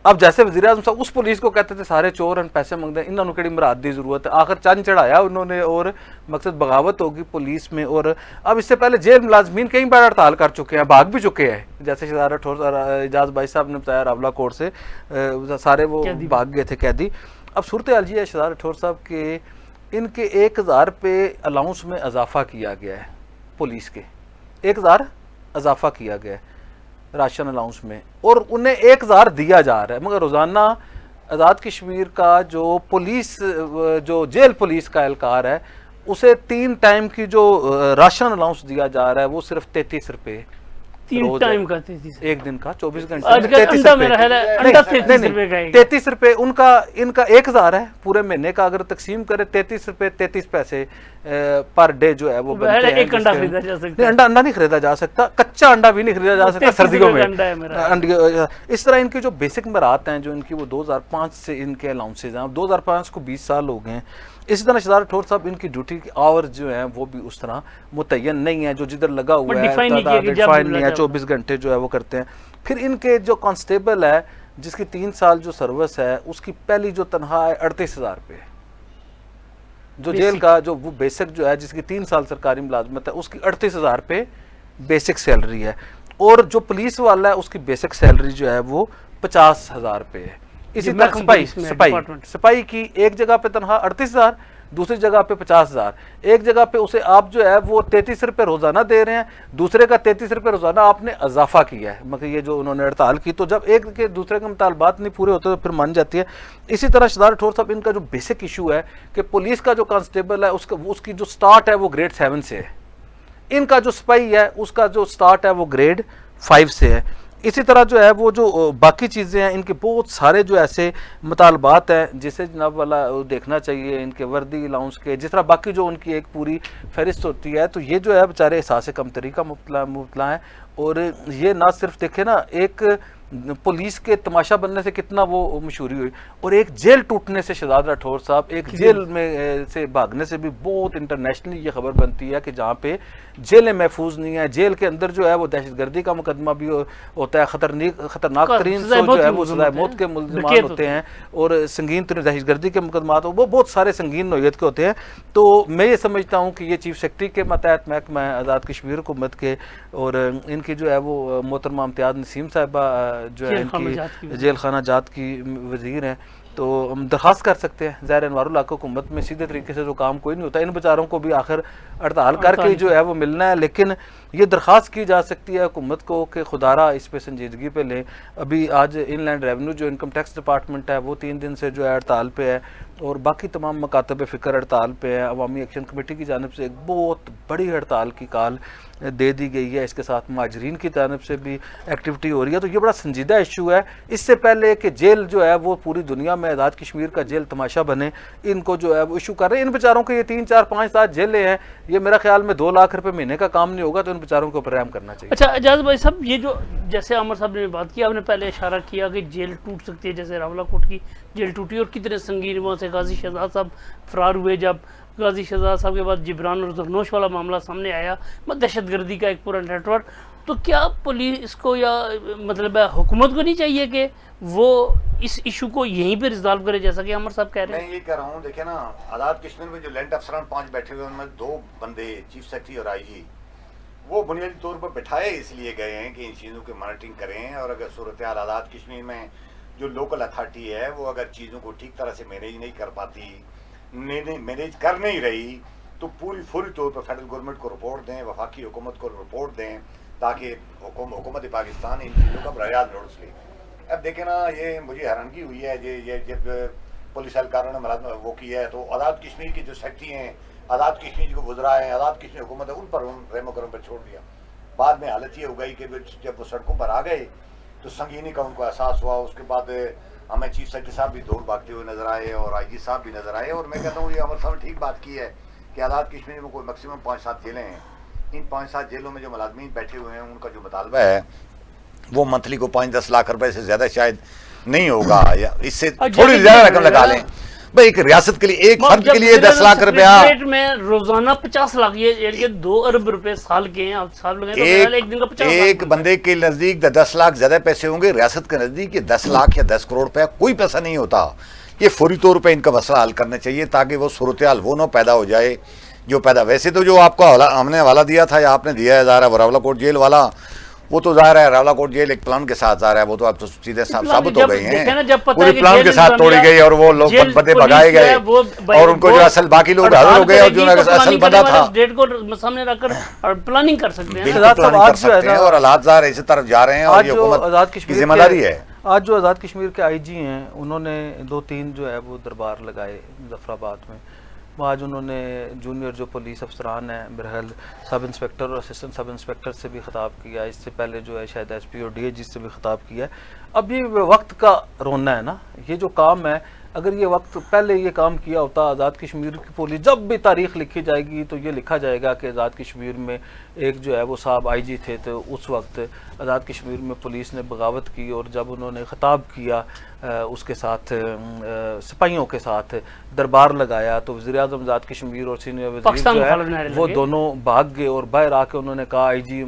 اب جیسے وزیر اعظم صاحب اس پولیس کو کہتے تھے سارے چور ہیں پیسے منگتے ہیں, انہوں نے کہڑی مراد دی ضرورت ہے, آخر چند چڑھایا انہوں نے, اور مقصد بغاوت ہوگی پولیس میں. اور اب اس سے پہلے جیل ملازمین کئی بار ہڑتال کر چکے ہیں, بھاگ بھی چکے ہیں, جیسے شہزاد راٹھور اعجاز بھائی صاحب نے بتایا راولہ کوٹ سے سارے وہ بھاگ گئے تھے قیدی. اب صورتحال یہ ہے شہزاد راٹھور صاحب کہ ان کے 1000 پہ الاؤنس میں اضافہ کیا گیا ہے, پولیس کے 1000 اضافہ کیا گیا ہے راشن الاؤنس میں, اور انہیں 1000 دیا جا رہا ہے. مگر روزانہ آزاد کشمیر کا جو پولیس جو جیل پولیس کا اہلکار ہے اسے 3 ٹائم کی جو راشن الاؤنس دیا جا رہا ہے وہ صرف 33 روپے 3 ٹائم کا 33 ایک دن کا 24 گھنٹے آج کل انڈا میرا خیال ہے انڈا 33 روپے کا ہے. 33 روپے ان کا 1000 ہے پورے مہینے کا, اگر تقسیم کرے 33 روپے 33 پیسے پر ڈے جو ہے وہ بنتے ہیں. ایک انڈا خریدا جا سکتا ہے, انڈا نہیں خریدا جا سکتا, کچا انڈا بھی نہیں خریدا جا سکتا سردیوں میں. اس طرح ان کی جو بیسک مرات ہیں جو ان کی وہ 2005 سے ان کے الاؤنسز ہیں, 2005 کو 20 سال ہو گئے ہیں. اسی طرح شہزاد راٹھور صاحب ان کی ڈیوٹی کی آور جو ہیں وہ بھی اس طرح متعین نہیں ہے, جو جدھر لگا ہوا ہے ڈیفائن نہیں ہے, 24 گھنٹے جو ہے وہ کرتے ہیں. پھر ان کے جو کانسٹیبل ہے جس کی 3 سال جو سروس ہے اس کی پہلی جو تنخواہ ہے 38,000 روپے, جو جیل کا جو وہ بیسک جو ہے جس کی 3 سال سرکاری ملازمت ہے اس کی 38,000 روپے بیسک سیلری ہے, اور جو پولیس والا ہے اس کی بیسک سیلری جو ہے وہ 50,000 روپے ہے. اسی طرح سپاہی کی ایک جگہ پہ تنخواہ 38,000, دوسری جگہ پہ 50,000, ایک جگہ پہ اسے آپ جو ہے وہ 33 روپے روزانہ دے رہے ہیں, دوسرے کا 33 روپے روزانہ آپ نے اضافہ کیا ہے. مگر یہ جو انہوں نے ہڑتال کی تو جب ایک کے دوسرے کے مطالبات نہیں پورے ہوتے تو پھر مان جاتی ہے. اسی طرح شہزاد راٹھور صاحب ان کا جو بیسک ایشو ہے کہ پولیس کا جو کانسٹیبل ہے اس کی جو سٹارٹ ہے وہ گریڈ 7 سے ہے, ان کا جو سپاہی ہے اس کا جو سٹارٹ ہے وہ گریڈ 5 سے ہے. اسی طرح جو ہے وہ جو باقی چیزیں ہیں ان کے بہت سارے جو ایسے مطالبات ہیں جسے جناب والا دیکھنا چاہیے, ان کے وردی الاؤنس کے, جس طرح باقی جو ان کی ایک پوری فہرست ہوتی ہے. تو یہ جو ہے بیچارے احساس کمتری کا مبتلا ہیں, اور یہ نہ صرف دیکھیں نا ایک پولیس کے تماشا بننے سے کتنا وہ مشہوری ہوئی, اور ایک جیل ٹوٹنے سے شہزاد راٹھور صاحب ایک جیل میں سے بھاگنے سے بھی بہت انٹرنیشنلی یہ خبر بنتی ہے کہ جہاں پہ جیلیں محفوظ نہیں ہیں, جیل کے اندر جو ہے وہ دہشت گردی کا مقدمہ بھی ہوتا ہے, خطرناک ترین جو ہے وہ سزائے موت کے ملزمان ہوتے ہیں, اور سنگین ترین دہشت گردی کے مقدمات وہ بہت سارے سنگین نوعیت کے ہوتے ہیں. تو میں یہ سمجھتا ہوں کہ یہ چیف سیکرٹری کے ماتحت محکمہ آزاد کشمیر حکومت کے, اور ان کی جو ہے وہ محترمہ امتیاز نسیم صاحبہ جو ہے ان کی جیل خانہ جات کی وزیر ہیں, تو ہم درخواست کر سکتے ہیں. ظاہر انوار اللہ کو حکومت میں سیدھے طریقے سے تو کام کوئی نہیں ہوتا, ان بیچاروں کو بھی آخر ہڑتال کر کے جو ہے وہ ملنا ہے, لیکن یہ درخواست کی جا سکتی ہے حکومت کو کہ خدارہ اس پہ سنجیدگی پہ لیں. ابھی آج ان لینڈ ریونیو جو انکم ٹیکس ڈپارٹمنٹ ہے وہ 3 دن سے جو ہے ہڑتال پہ ہے, اور باقی تمام مکاتب فکر ہڑتال پہ ہے. عوامی ایکشن کمیٹی کی جانب سے ایک بہت بڑی ہڑتال کی کال دے دی گئی ہے, اس کے ساتھ مہاجرین کی جانب سے بھی ایکٹیویٹی ہو رہی ہے. تو یہ بڑا سنجیدہ ایشو ہے. اس سے پہلے کہ جیل جو ہے وہ پوری دنیا میں آزاد کشمیر کا جیل تماشا بنے, ان کو جو ہے وہ ایشو کر رہے ہیں. ان بیچاروں کے یہ 3 4 5 7 جیلیں ہیں, یہ میرا خیال میں 2 لاکھ روپے مہینے کا کام نہیں ہوگا, تو ان بیچاروں کو رحم کرنا چاہیے. اچھا اعجاز بھائی صاحب, یہ جو جیسے عامر صاحب نے بات کی, آپ نے پہلے اشارہ کیا کہ جیل ٹوٹ سکتی ہے, جیسے راولہ کوٹ کی جیل ٹوٹی, اور کتنے سنگین وہاں سے غازی شہزاد صاحب فرار ہوئے. جب غازی شہزاد صاحب کے بعد جبران اور زرنوش والا معاملہ سامنے آیا, دہشت گردی کا ایک پورا نیٹ ورک, تو کیا پولیس کو یا مطلب حکومت کو نہیں چاہیے کہ وہ اس ایشو کو یہیں پہ ریزالو کرے, جیسا کہ عامر صاحب کہہ رہے ہیں؟ میں یہ کہہ رہا ہوں, دیکھیں نا آزاد کشمیر میں جو لینڈ افسران 5 بیٹھے ہوئے ان میں 2 بندے چیف سیکرٹری اور آئی جی وہ بنیادی طور پر بٹھائے اس لیے گئے ہیں کہ ان چیزوں کی مانیٹرنگ کریں, اور اگر صورتحال آزاد کشمیر میں جو لوکل اتھارٹی ہے وہ اگر چیزوں کو ٹھیک طرح سے مینیج نہیں کر پاتی, مینیج کر نہیں رہی, تو فوری طور پر فیڈرل گورنمنٹ کو رپورٹ دیں, وفاقی حکومت کو رپورٹ دیں, تاکہ حکومت پاکستان ان چیزوں کا براہ راست نوٹس لے. اب دیکھیں نا, یہ مجھے حیرانگی ہوئی ہے یہ جب پولیس اہلکاروں نے ملازمت وہ کی ہے, تو آزاد کشمیر کی جو سیکرٹری ہیں, آزاد کشمیر جو وزراء ہیں, آزاد کشمیر حکومت ہے, ان پر رحم و کرم پر چھوڑ دیا. بعد میں حالت یہ ہو گئی کہ جب وہ سڑکوں پر آ گئے تو سنگینی کا ان کو احساس ہوا. اس کے بعد ہمیں چیف سیکرٹری صاحب بھی دور بھاگتے ہوئے نظر آئے, اور آئی جی صاحب بھی نظر آئے. اور میں کہتا ہوں یہ عمر صاحب نے ٹھیک بات کی ہے کہ آزاد کشمیر میں کوئی میکسیمم 5-7 جیلیں ہیں. ان 5-7 جیلوں میں جو ملازمین بیٹھے ہوئے ہیں ان کا جو مطالبہ ہے وہ منتھلی کو 5-10 لاکھ روپے سے زیادہ شاید نہیں ہوگا, یا اس سے تھوڑی زیادہ رقم لگا لیں. بھائی ایک ریاست کے لیے ایک فرد کے لیے 10 لاکھ روپیہ ریٹ میں روزانہ 50 لاکھ یہ 2 ارب روپے سال کے ہیں. آپ سال لگائیں تو ایک دن کا 50 لاکھ. ایک بندے کے نزدیک 10 لاکھ زیادہ پیسے ہوں گے, ریاست کے نزدیک یہ 10 لاکھ یا 10 کروڑ روپیہ کوئی پیسہ نہیں ہوتا. یہ فوری طور پہ ان کا مسئلہ حل کرنا چاہیے تاکہ وہ صورتحال وہ نہ پیدا ہو جائے جو پیدا. ویسے تو جو آپ کو ہم نے حوالہ دیا تھا یا آپ نے دیا ہے ظاہر ہے راولہ کوٹ جیل والا, وہ تو ظاہر ہے راولہ کوٹ جیل ایک پلان کے ساتھ ظاہر ہے, وہ تو اب تو سیدھے ثابت ہو گئی ہیں, پوری پلان کے ساتھ توڑی گئی اور وہ لوگ بندے بھگائے گئے اور ان کو جو اصل باقی لوگ حاضر ہو گئے اور جو اصل بندہ تھا ڈیٹ کو سامنے رکھ کر اور پلاننگ کر سکتے ہیں. پلاننگ کر سکتے ہیں اور حالات ظاہر اسی طرف جا رہے ہیں اور یہ حکومت کی ذمہ داری ہے. آج جو آزاد کشمیر کے آئی جی ہیں انہوں نے 2-3 جو ہے وہ دربار لگائے مظفر آباد میں. آج انہوں نے جونیئر جو پولیس افسران ہیں بہرحال سب انسپیکٹر اور اسسٹنٹ سب انسپیکٹر سے بھی خطاب کیا, اس سے پہلے جو ہے شاید ایس پی اور ڈی اے جی سے بھی خطاب کیا ہے. اب یہ وقت کا رونا ہے نا, یہ جو کام ہے اگر یہ وقت پہلے یہ کام کیا ہوتا آزاد کشمیر کی پولیس, جب بھی تاریخ لکھی جائے گی تو یہ لکھا جائے گا کہ آزاد کشمیر میں ایک جو ہے وہ صاحب آئی جی تھے تو اس وقت آزاد کشمیر میں پولیس نے بغاوت کی اور جب انہوں نے خطاب کیا اس کے ساتھ سپاہیوں کے ساتھ دربار لگایا تو وزیر اعظم آزاد کشمیر اور سینئر وزیر جو ہے وہ دونوں بھاگ گئے اور باہر آ کے انہوں نے کہا آئی جی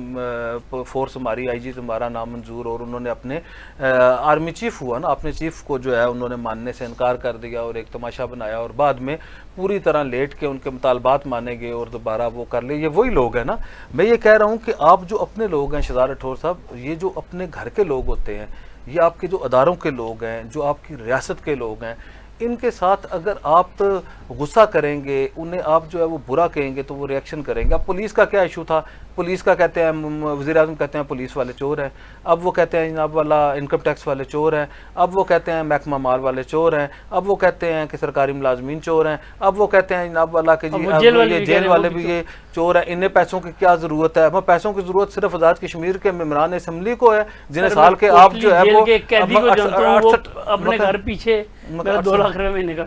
فورس ہماری آئی جی تمہارا نامنظور, اور انہوں نے اپنے آرمی چیف ہوا نا اپنے چیف کو جو ہے انہوں نے ماننے سے انکار کر دیا اور ایک تماشا بنایا اور بعد میں پوری طرح لیٹ کے ان کے مطالبات مانے گئے اور دوبارہ وہ کر لے. یہ وہی لوگ ہیں نا, میں یہ کہہ رہا ہوں کہ آپ جو اپنے لوگ ہیں شہزاد راٹھور صاحب, یہ جو اپنے گھر کے لوگ ہوتے ہیں, یہ آپ کے جو اداروں کے لوگ ہیں, جو آپ کی ریاست کے لوگ ہیں, ان کے ساتھ اگر آپ غصہ کریں گے, انہیں آپ جو ہے وہ برا کہیں گے تو وہ ریئیکشن کریں گے. اب پولیس کا کیا ایشو تھا, پولیس کا کہتے ہیں وزیر اعظم کہتے ہیں پولیس والے چور ہیں, اب وہ کہتے ہیں جناب والا انکم ٹیکس والے چور ہیں, اب وہ کہتے ہیں محکمہ مال والے چور ہیں, اب وہ کہتے ہیں کہ سرکاری ملازمین چور ہیں, اب وہ کہتے ہیں جناب والا کہ جی جیل والے بھی یہ چور ہیں, انہیں پیسوں کی کیا ضرورت ہے. پیسوں کی ضرورت صرف آزاد کشمیر کے ممبران اسمبلی کو ہے جنہیں سال کے آپ جو ہے وہ اپنے گھر پیچھے 2 لاکھ روپے مہینے کا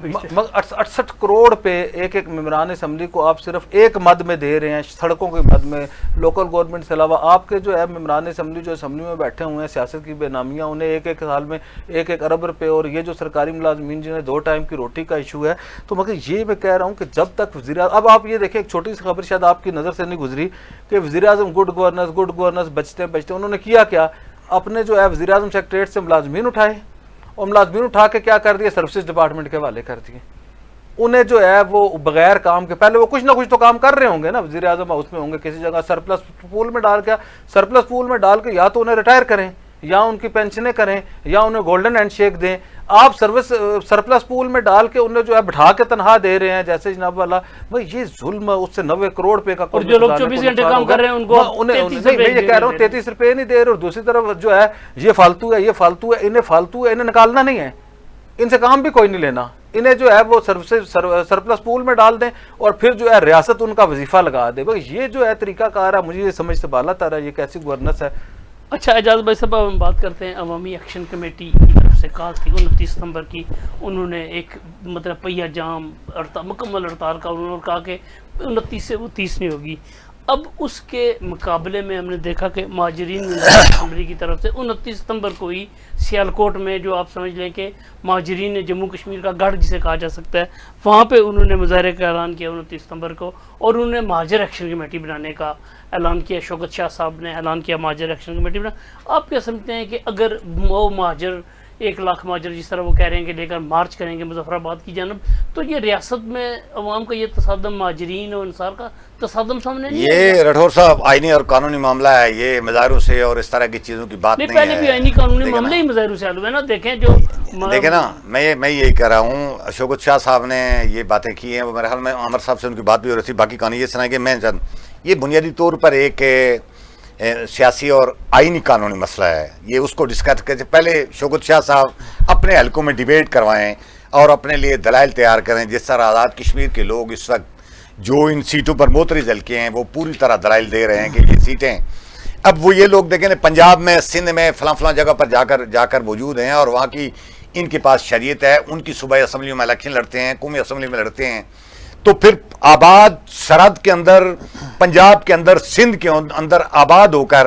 68 کروڑ پہ ایک ایک ممبران اسمبلی کو آپ صرف ایک مد میں دے رہے ہیں, سڑکوں کے مد میں. لوکل گورنمنٹ سے علاوہ آپ کے جو ہے ممبران اسمبلی جو اسمبلی میں بیٹھے ہوئے ہیں سیاست کی بے نامیاں, انہیں ایک ایک سال میں 1 ارب روپے, اور یہ جو سرکاری ملازمین جنہیں 2 ٹائم کی روٹی کا ایشو ہے. تو مگر یہ میں کہہ رہا ہوں کہ جب تک وزیر اعظم, اب آپ یہ دیکھیں ایک چھوٹی سی خبر شاید آپ کی نظر سے نہیں گزری کہ وزیر اعظم گڈ گورننس بچتے انہوں نے کیا اپنے جو ہے وزیر اعظم سیکریٹریٹ سے ملازمین اٹھائے اور ملازمین اٹھا کے کیا کر دیا, سروسز ڈپارٹمنٹ کے حوالے کر دیے. انہیں جو ہے وہ بغیر کام کے, پہلے وہ کچھ نہ کچھ تو کام کر رہے ہوں گے نا, وزیر اعظم ہاؤس میں ہوں گے کسی جگہ سرپلس پول میں ڈال کے یا تو انہیں ریٹائر کریں یا ان کی پینشنیں کریں یا انہیں گولڈن ہینڈ شیک دیں. آپ سرپلس پول میں ڈال کے انہیں جو ہے بٹھا کے تنہا دے رہے ہیں جیسے جناب والا. بھائی یہ ظلم ہے, اس سے 90 کروڑ روپے کا, اور جو لوگ 24 گھنٹے کام کر رہے ہیں ان کو میں یہ کہہ رہا ہوں 33 روپے نہیں دے رہے, اور دوسری طرف جو ہے یہ فالتو ہے انہیں فالتو ہے, انہیں نکالنا نہیں ہے, ان سے کام بھی کوئی نہیں لینا, انہیں جو ہے وہ سرپلس پول میں ڈال دیں اور پھر جو ہے ریاست ان کا وظیفہ لگا دے. بھائی یہ جو ہے طریقہ کار ہے, مجھے یہ سمجھ سے بالا تر ہے, یہ کیسی گورننس ہے. اچھا اعجاز بھائی صاحب, ہم بات کرتے ہیں عوامی ایکشن کمیٹی کی طرف سے کال تھی 29 ستمبر کی, انہوں نے ایک مطلب پہیہ جام مکمل ہڑتال کا انہوں نے کہا کہ 29 سے وہ 30 نہیں ہوگی. اب اس کے مقابلے میں ہم نے دیکھا کہ مہاجرین اسمبلی کی طرف سے 29 ستمبر کو ہی سیالکوٹ میں, جو آپ سمجھ لیں کہ مہاجرین جموں کشمیر کا گڑھ جسے کہا جا سکتا ہے, وہاں پہ انہوں نے مظاہرے کا اعلان کیا 29 ستمبر کو, اور انہوں نے مہاجر ایکشن کمیٹی بنانے کا اعلان کیا. شوکت شاہ صاحب نے اعلان کیا مہاجر ایکشن کمیٹی بنا. آپ کیا سمجھتے ہیں کہ اگر وہ مہاجر 1 لاکھ مہاجر جس طرح وہ کہہ رہے ہیں کہ لے کر مارچ کریں گے مظفر آباد کی جانب, تو یہ ریاست میں عوام کا یہ تصادم, مہاجرین اور انصار کا تصادم سامنے نہیں ہے؟ یہ راٹھور صاحب آئینی اور قانونی معاملہ ہے, یہ مظاہروں سے اور اس طرح کی چیزوں کی بات نہیں ہے. پہلے بھی آئینی قانونی معاملے ہی مظاہروں سے حل ہوئے نا. دیکھیں نا, میں یہی کہہ رہا ہوں, شوکت شاہ صاحب نے یہ باتیں کی ہیں, وہ میرے خیال میں عامر صاحب سے ان کی بات بھی ہو رہی تھی, باقی کہانی یہ سنائیں گے. میں یہ بنیادی طور پر ایک سیاسی اور آئینی قانونی مسئلہ ہے, یہ اس کو ڈسکس کرتے پہلے شوکت شاہ صاحب اپنے حلقوں میں ڈیبیٹ کروائیں اور اپنے لیے دلائل تیار کریں. جس طرح آزاد کشمیر کے لوگ اس وقت جو ان سیٹوں پر موترز حلقے ہیں وہ پوری طرح دلائل دے رہے ہیں کہ یہ سیٹیں, اب وہ یہ لوگ دیکھیں پنجاب میں, سندھ میں, فلاں جگہ پر جا کر موجود ہیں اور وہاں کی ان کے پاس شریعت ہے, ان کی صوبائی اسمبلیوں میں الیکشن لڑتے ہیں, قومی اسمبلی میں لڑتے ہیں, تو پھر آباد سرحد کے اندر, پنجاب کے اندر, سندھ کے اندر آباد ہو کر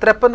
53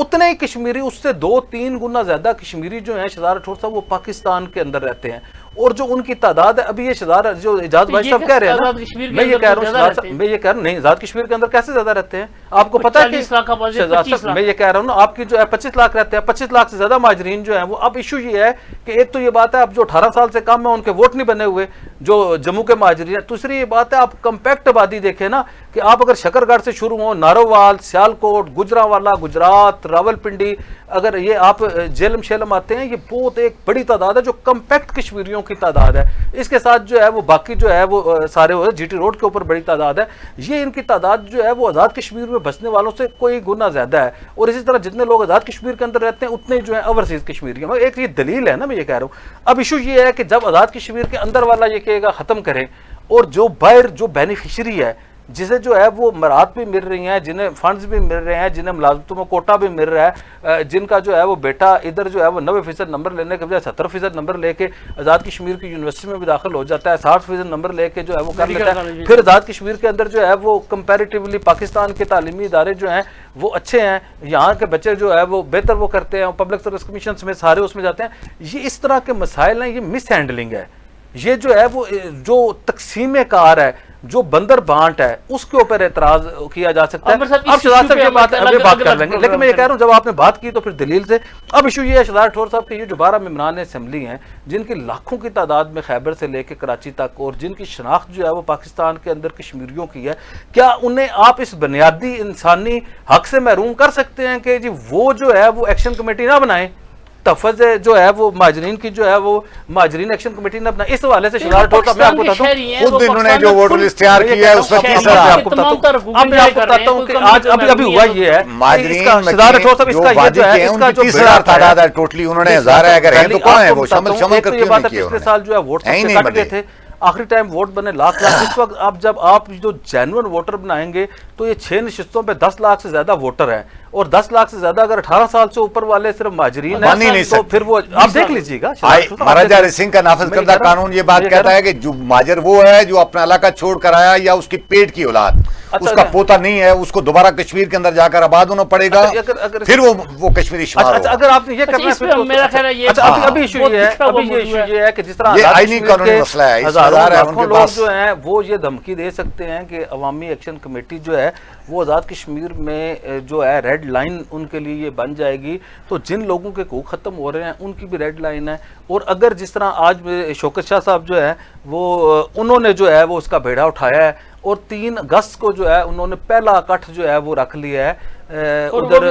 اتنے ہی کشمیری، اس سے 2-3 گنا زیادہ کشمیری جو ہیں شہزاد راٹھور صاحب وہ پاکستان کے اندر رہتے ہیں، اور جو ان کی تعداد ہے ابھی یہ شہزاد جو اعجاز بھائی صاحب کہہ رہے ہیں نا، میں یہ کہہ رہا ہوں نہیں آزاد کشمیر کے اندر کیسے زیادہ رہتے ہیں؟ آپ کو پتا ہے کہ شہزاد صاحب میں یہ کہہ رہا ہوں نا، آپ کی جو ہے 25 لاکھ رہتے ہیں، 25 لاکھ سے زیادہ مہاجرین جو ہیں وہ، اب ایشو یہ ہے کہ ایک تو یہ بات ہے اب جو 18 سال سے کم ہے ان کے ووٹ نہیں بنے ہوئے جو جموں کے مہاجرین ہیں، دوسری یہ بات ہے آپ کمپیکٹ آبادی دیکھیں نا کہ آپ اگر شکرگڑھ سے شروع ہوں، نارووال، سیالکوٹ، گجرانوالہ، گجرات، راولپنڈی، اگر یہ آپ جیلم شیلم آتے ہیں، یہ بہت ایک بڑی تعداد ہے جو کمپیکٹ کشمیریوں کی تعداد ہے۔ اس کے ساتھ جو ہے وہ باقی جو ہے وہ سارے جی ٹی روڈ کے اوپر بڑی تعداد ہے، یہ ان کی تعداد جو ہے وہ آزاد کشمیر میں بسنے والوں سے کوئی گنا زیادہ ہے، اور اسی طرح جتنے لوگ آزاد کشمیر کے اندر رہتے ہیں اتنے جو ہیں اوورسیز کشمیری ہیں۔ ایک یہ دلیل ہے نا، میں یہ کہہ رہا ہوں اب ایشو یہ ہے کہ جب آزاد کشمیر کے اندر والا یہ کہے گا ختم کریں، اور جو باہر جو بینیفیشری ہے جسے جو ہے وہ مراد بھی مل رہی ہیں، جنہیں فنڈز بھی مل رہے ہیں، جنہیں ملازمتوں میں کوٹا بھی مل رہا ہے، جن کا جو ہے وہ بیٹا ادھر جو ہے وہ 90% نمبر لینے کے بجائے 70% نمبر لے کے آزاد کشمیر کی یونیورسٹی میں بھی داخل ہو جاتا ہے، 60% نمبر لے کے جو ہے وہ کر لیتا ہے، پھر آزاد کشمیر کے اندر جو ہے وہ کمپیریٹیولی پاکستان کے تعلیمی ادارے جو ہیں وہ اچھے ہیں، یہاں کے بچے جو ہے وہ بہتر وہ کرتے ہیں، پبلک سروس کمیشنز میں سارے اس میں جاتے ہیں۔ یہ اس طرح کے مسائل ہیں، یہ مس ہینڈلنگ ہے، یہ جو ہے وہ جو تقسیم کار ہے، جو بندر بانٹ ہے، اس کے اوپر اعتراض کیا جا سکتا ہے۔ اب شہزاد صاحب یہ بات ابھی بات کر لیں گے، لیکن میں یہ کہہ رہا ہوں جب آپ نے بات کی تو پھر دلیل سے اب ایشو یہ ہے شہزاد راٹھور صاحب کہ یہ جو 12 ممبران اسمبلی ہیں جن کی لاکھوں کی تعداد میں خیبر سے لے کے کراچی تک، اور جن کی شناخت جو ہے وہ پاکستان کے اندر کشمیریوں کی ہے، کیا انہیں آپ اس بنیادی انسانی حق سے محروم کر سکتے ہیں کہ جی وہ جو ہے وہ ایکشن کمیٹی نہ بنائیں، تحفظ جو ہے وہ مہاجرین کی جو ہے وہ مہاجرین ایکشن کمیٹی نے اپنا اس حوالے سے شہزاد راٹھور صاحب میں آپ کو بتاتا ہوں خود انہوں نے جو ووٹر لسٹ تیار کی ہے اس میں تیسرا اب میں آپ کو بتاتا ہوں کہ آج ابھی ہوا یہ ہے مہاجرین شہزاد راٹھور صاحب اس کا یہ جو ہے اس کا جو 30,000 تعداد ہے ٹوٹلی، انہوں نے ہزار ہے اگر ہیں تو کون ہے وہ شامل کر یہ بات ہے پچھلے سال جو ہے ووٹ کٹ گئے تھے، آخری ٹائم ووٹ بنے لاکھ اس وقت اب جب آپ جو جینون ووٹر بنائیں گے تو یہ 6 نشستوں پہ 10 لاکھ سے زیادہ ووٹر ہیں، اور 10 لاکھ سے زیادہ اگر 18 سال سے اوپر والے صرف مہاجرین ہیں تو پھر وہ آپ دیکھ لیجیے گا۔ مہاراجہ رسنگ کا نافذ کردہ قانون یہ بات کہتا ہے کہ جو مہاجر وہ ہے جو اپنا علاقہ چھوڑ کر آیا یا اس کی پیٹ کی اولاد، اس کا پوتا نہیں ہے، اس کو دوبارہ کشمیر کے اندر جا کر آباد ہونا پڑے گا، پھر وہ کشمیری شمار ہوگا۔ اگر آپ نے یہ کرنا ہے میرا خیال ہے یہ ابھی ایشو یہ ہے کہ جس طرح آئینی قانونی مسئلہ ہے، لاکھوں لوگ جو ہیں وہ یہ دھمکی دے سکتے ہیں کہ عوامی ایکشن کمیٹی جو ہے وہ آزاد کشمیر میں جو ہے ریڈ لائن ان کے لیے یہ بن جائے گی، تو جن لوگوں کے حقوق ختم ہو رہے ہیں ان کی بھی ریڈ لائن ہے۔ اور اگر جس طرح آج شوکت شاہ صاحب جو ہے وہ انہوں نے جو ہے وہ اس کا بیڑا اٹھایا ہے، اور 3 اگست کو جو ہے انہوں نے پہلا کٹ جو ہے وہ رکھ لیا ہے ادھر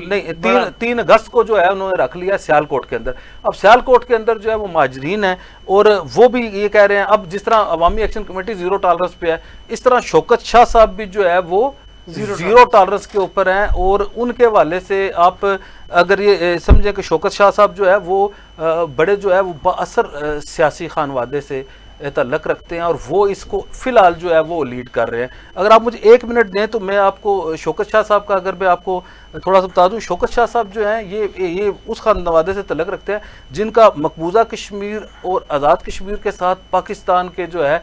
نہیں 3 اگست کو جو ہے انہوں نے رکھ لیا سیالکوٹ کے اندر۔ اب سیالکوٹ کے اندر جو ہے وہ مہاجرین ہیں، اور وہ بھی یہ کہہ رہے ہیں اب جس طرح عوامی ایکشن کمیٹی 0 ٹالرنس پہ ہے، اس طرح شوکت شاہ صاحب بھی جو ہے وہ 0 ٹالرنس کے اوپر ہیں، اور ان کے حوالے سے آپ اگر یہ سمجھیں کہ شوکت شاہ صاحب جو ہے وہ بڑے جو ہے وہ با اثر سیاسی خانوادے سے تعلق رکھتے ہیں، اور وہ اس کو فی الحال جو ہے وہ لیڈ کر رہے ہیں۔ اگر آپ مجھے 1 منٹ دیں تو میں آپ کو شوکت شاہ صاحب کا اگر میں آپ کو تھوڑا سا بتا دوں، شوکت شاہ صاحب جو ہیں یہ اس خانوادے سے تعلق رکھتے ہیں جن کا مقبوضہ کشمیر اور آزاد کشمیر کے ساتھ پاکستان کے جو ہے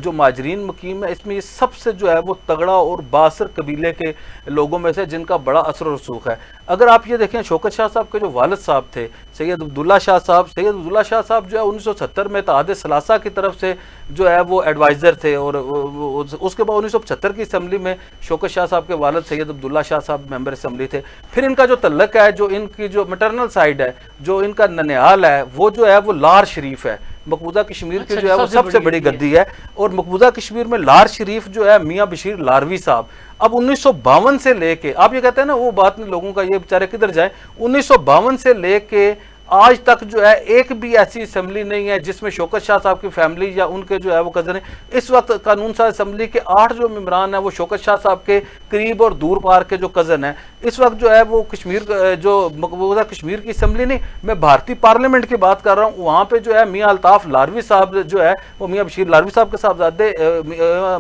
جو مہاجرین مقیم ہے، اس میں یہ سب سے جو ہے وہ تگڑا اور بااثر قبیلے کے لوگوں میں سے جن کا بڑا اثر و رسوخ ہے۔ اگر آپ یہ دیکھیں شوکت شاہ صاحب کے جو والد صاحب تھے سید عبداللہ شاہ صاحب جو ہے 1970 میں اتحاد ثلاثہ کی طرف سے جو ہے وہ ایڈوائزر تھے، اور اس کے بعد 1975 کی اسمبلی میں شوکت شاہ صاحب کے والد سید عبداللہ شاہ صاحب ممبر اسمبلی تھے۔ پھر ان کا جو تعلق ہے، جو ان کی جو میٹرنل سائڈ ہے، جو ان کا ننیال ہے، وہ جو ہے وہ لار شریف ہے، مقبوضہ کشمیر کی جو ہے وہ سب سے بڑی گدی ہے، اور مقبوضہ کشمیر میں لار شریف جو ہے میاں بشیر لاروی صاحب اب 1952 سے لے کے، آپ یہ کہتے ہیں نا وہ بات نہیں لوگوں کا یہ بیچارے کدھر جائیں، 1952 سے لے کے آج تک جو ہے ایک بھی ایسی اسمبلی نہیں ہے جس میں شوکت شاہ صاحب کی فیملی یا ان کے جو ہے وہ کزن ہیں۔ اس وقت قانون ساز اسمبلی کے 8 جو ممبران ہیں وہ شوکت شاہ صاحب کے قریب اور دور پار کے جو کزن ہیں۔ اس وقت جو ہے وہ کشمیر جو مقبوضہ کشمیر کی اسمبلی نہیں، میں بھارتی پارلیمنٹ کی بات کر رہا ہوں، وہاں پہ جو ہے میاں الطاف لاروی صاحب جو ہے وہ میاں بشیر لاروی صاحب کے صاحبزادے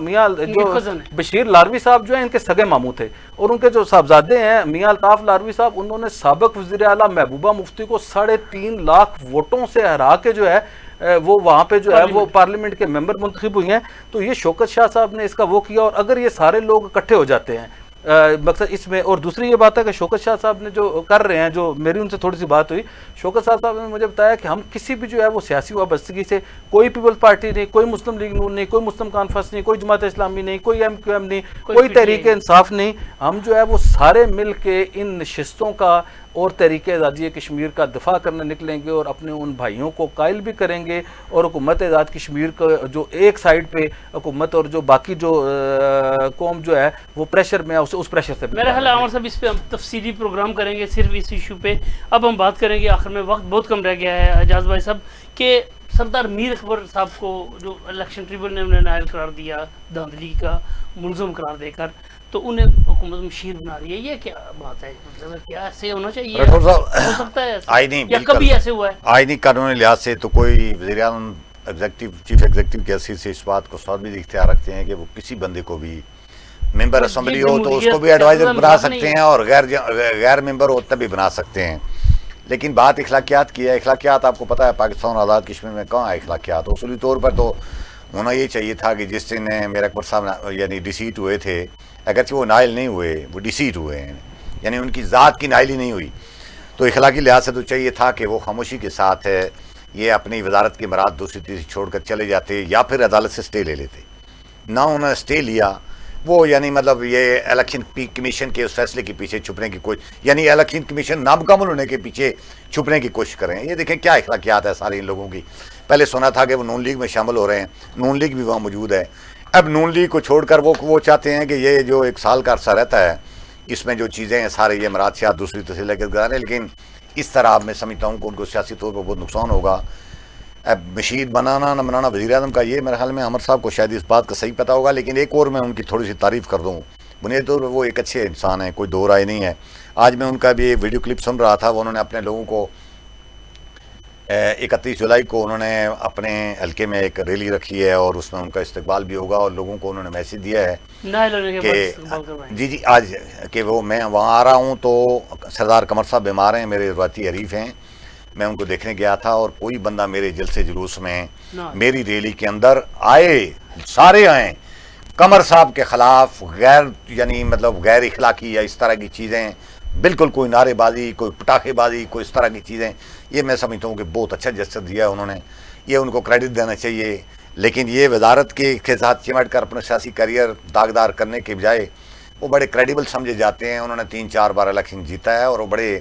میاں جو بشیر لاروی صاحب جو ہیں ان کے سگے ماموں تھے، اور ان کے جو صاحبزادے ہیں میاں الطاف لاروی صاحب، انہوں نے سابق وزیر اعلیٰ محبوبہ مفتی کو 3.5 لاکھ ووٹوں سے ہرا کے جو ہے وہ وہاں پہ جو ہے وہ پارلیمنٹ کے ممبر منتخب ہوئی ہیں۔ تو یہ شوکت شاہ صاحب نے اس کا وہ کیا، اور اگر یہ سارے لوگ اکٹھے ہو جاتے ہیں مقصد اس میں. اور دوسری یہ بات ہے کہ شوکت شاہ صاحب نے جو کر رہے ہیں, جو میری ان سے تھوڑی سی بات ہوئی, شوکت صاحب نے مجھے بتایا کہ ہم کسی بھی جو ہے وہ سیاسی وابستگی سے, کوئی پیپلز پارٹی نہیں, کوئی مسلم لیگ نون نہیں, کوئی مسلم کانفرنس نہیں, کوئی جماعت اسلامی نہیں, کوئی ایم کیو ایم نہیں, کوئی تحریک انصاف نہیں, ہم جو ہے وہ سارے مل کے ان نشستوں کا اور تحریک آزادی کشمیر کا دفاع کرنے نکلیں گے اور اپنے ان بھائیوں کو قائل بھی کریں گے, اور حکومت آزاد کشمیر کا جو ایک سائڈ پہ حکومت اور جو باقی جو قوم جو ہے وہ پریشر میں ہے اس پریشر سے. میرا خیال ہے عمر صاحب اس پہ ہم تفصیلی پروگرام کریں گے صرف اس ایشو پہ. اب ہم بات کریں گے, آخر میں وقت بہت کم رہ گیا ہے اعجاز بھائی صاحب, کہ سردار میر اکبر صاحب کو جو الیکشن ٹریبونل نے نائل قرار دیا دھاندلی کا ملزم قرار دے کر, تو انہیں حکومت مشیر بنا رہی ہے, یہ کیا بات ہے؟ مطلب کیا ایسے ہونا چاہیے؟ راٹھور صاحب ہو سکتا ہے ایسے؟ آئینی یا کبھی ایسے ہوا ہے؟ آئینی قانونی لحاظ سے تو کوئی وزیر اعظم چیف ایگزیکٹو کی حیثیت سے اس بات کو سواد بھی اختیار رکھتے ہیں کہ وہ کسی بندے کو بھی ممبر اسمبلی ہو تو اس کو بھی ایڈوائزر بنا سکتے ہیں, اور غیر ممبر ہو تب بھی بنا سکتے ہیں. لیکن بات اخلاقیات کی ہے. اخلاقیات آپ کو پتہ ہے پاکستان اور آزاد کشمیر میں کہاں ہے اخلاقیات؟ اصولی طور پر تو ہونا یہ چاہیے تھا کہ جس دن میر اکبر صاحب یعنی ڈیسیٹ ہوئے تھے, اگرچہ وہ نائل نہیں ہوئے, وہ ڈیسیٹ ہوئے ہیں, یعنی ان کی ذات کی نائلی نہیں ہوئی, تو اخلاقی لحاظ سے تو چاہیے تھا کہ وہ خاموشی کے ساتھ یہ اپنی وزارت کی مراد دوسری تیسری چھوڑ کر چلے جاتے, یا پھر عدالت سے سٹے لے لیتے. نہ انہوں نے سٹے لیا, وہ یعنی مطلب یہ الیکشن کمیشن کے اس فیصلے کے پیچھے چھپنے کی کوشش, یعنی الیکشن کمیشن نامکمل ہونے کے پیچھے چھپنے کی کوشش کریں. یہ دیکھیں کیا اخلاقیات ہے سارے ان لوگوں کی. پہلے سنا تھا کہ وہ نون لیگ میں شامل ہو رہے ہیں, نون لیگ بھی وہاں موجود ہے. اب نون لیگ کو چھوڑ کر وہ چاہتے ہیں کہ یہ جو 1 سال کا عرصہ رہتا ہے اس میں جو چیزیں ہیں سارے یہ مرادشات دوسری تیسری لے کر گزارے. لیکن اس طرح میں سمجھتا ہوں کہ ان کو سیاسی طور پر بہت نقصان ہوگا. اب مشیر بنانا نہ بنانا وزیر اعظم کا, یہ میرے خیال میں عمر صاحب کو شاید اس بات کا صحیح پتہ ہوگا. لیکن ایک اور میں ان کی تھوڑی سی تعریف کر دوں. بنیادی طور پر وہ ایک اچھے انسان ہیں, کوئی دو رائے نہیں ہے. آج میں ان کا بھی ایک ویڈیو کلپ سن رہا تھا, وہ انہوں نے اپنے لوگوں کو 31 جولائی کو انہوں نے اپنے حلقے میں ایک ریلی رکھی ہے, اور اس میں ان کا استقبال بھی ہوگا, اور لوگوں کو انہوں نے میسج دیا ہے کہ جی آج کہ وہ میں وہاں آ رہا ہوں. تو سردار قمر صاحب بیمار ہیں, میرے روایتی حریف ہیں, میں ان کو دیکھنے گیا تھا, اور کوئی بندہ میرے جلسے جلوس میں میری ریلی کے اندر آئے, سارے آئیں قمر صاحب کے خلاف, یعنی مطلب غیر اخلاقی یا اس طرح کی چیزیں, بالکل کوئی نعرے بازی, کوئی پٹاخے بازی, کوئی اس طرح کی چیزیں. یہ میں سمجھتا ہوں کہ بہت اچھا جسچر دیا ہے انہوں نے, یہ ان کو کریڈٹ دینا چاہیے. لیکن یہ وزارت کے ساتھ چمٹ کر اپنا سیاسی کیریئر داغدار کرنے کے بجائے وہ بڑے کریڈیبل سمجھے جاتے ہیں. انہوں نے 3-4 بار الیکشن جیتا ہے, اور وہ بڑے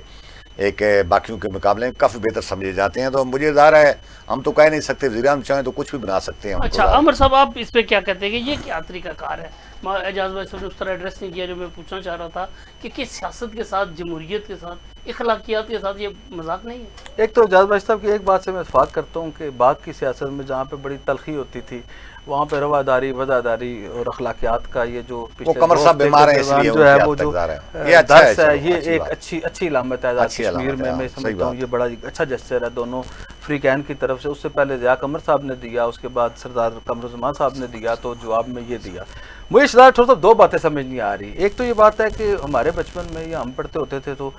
ایک باقیوں کے مقابلے میں کافی بہتر سمجھے جاتے ہیں. تو مجھے ظاہر ہے ہم تو کہہ نہیں سکتے, وزیر اعظم چاہیں تو کچھ بھی بنا سکتے ہیں. اچھا عمر صاحب, آپ اس پہ کیا کہتے ہیں کہ یہ کیا طریقہ کار ہے؟ اعجاز بھائی صاحب نے اس طرح ایڈریس نہیں کیا جو میں پوچھنا چاہ رہا تھا کہ سیاست کے ساتھ, جمہوریت کے ساتھ, اخلاقیات کے ساتھ یہ مذاق نہیں ہے؟ ایک تو اعجاز بھائی صاحب کی ایک بات سے میں اتفاق کرتا ہوں کہ بعد کی سیاست میں جہاں پہ بڑی تلخی ہوتی تھی, وہاں پہ رواداری, وفاداری اور اخلاقیات کا یہ جو قمر صاحب بیمار ہیں اس لیے جو ہے وہ جو درس ہے, یہ ایک اچھی علامت ہے آزاد کشمیر میں. میں سمجھتا ہوں یہ بڑا اچھا جسچر ہے دونوں فری کین کی طرف سے. اس سے پہلے ضیاء قمر صاحب نے دیا, اس کے بعد سردار قمرالزمان صاحب نے دیا, تو جواب میں یہ دیا. مجھے شدار تھوڑا سا 2 باتیں سمجھ نہیں آ رہی. ایک تو یہ بات ہے کہ ہمارے بچپن میں یا ہم پڑھتے ہوتے تھے تو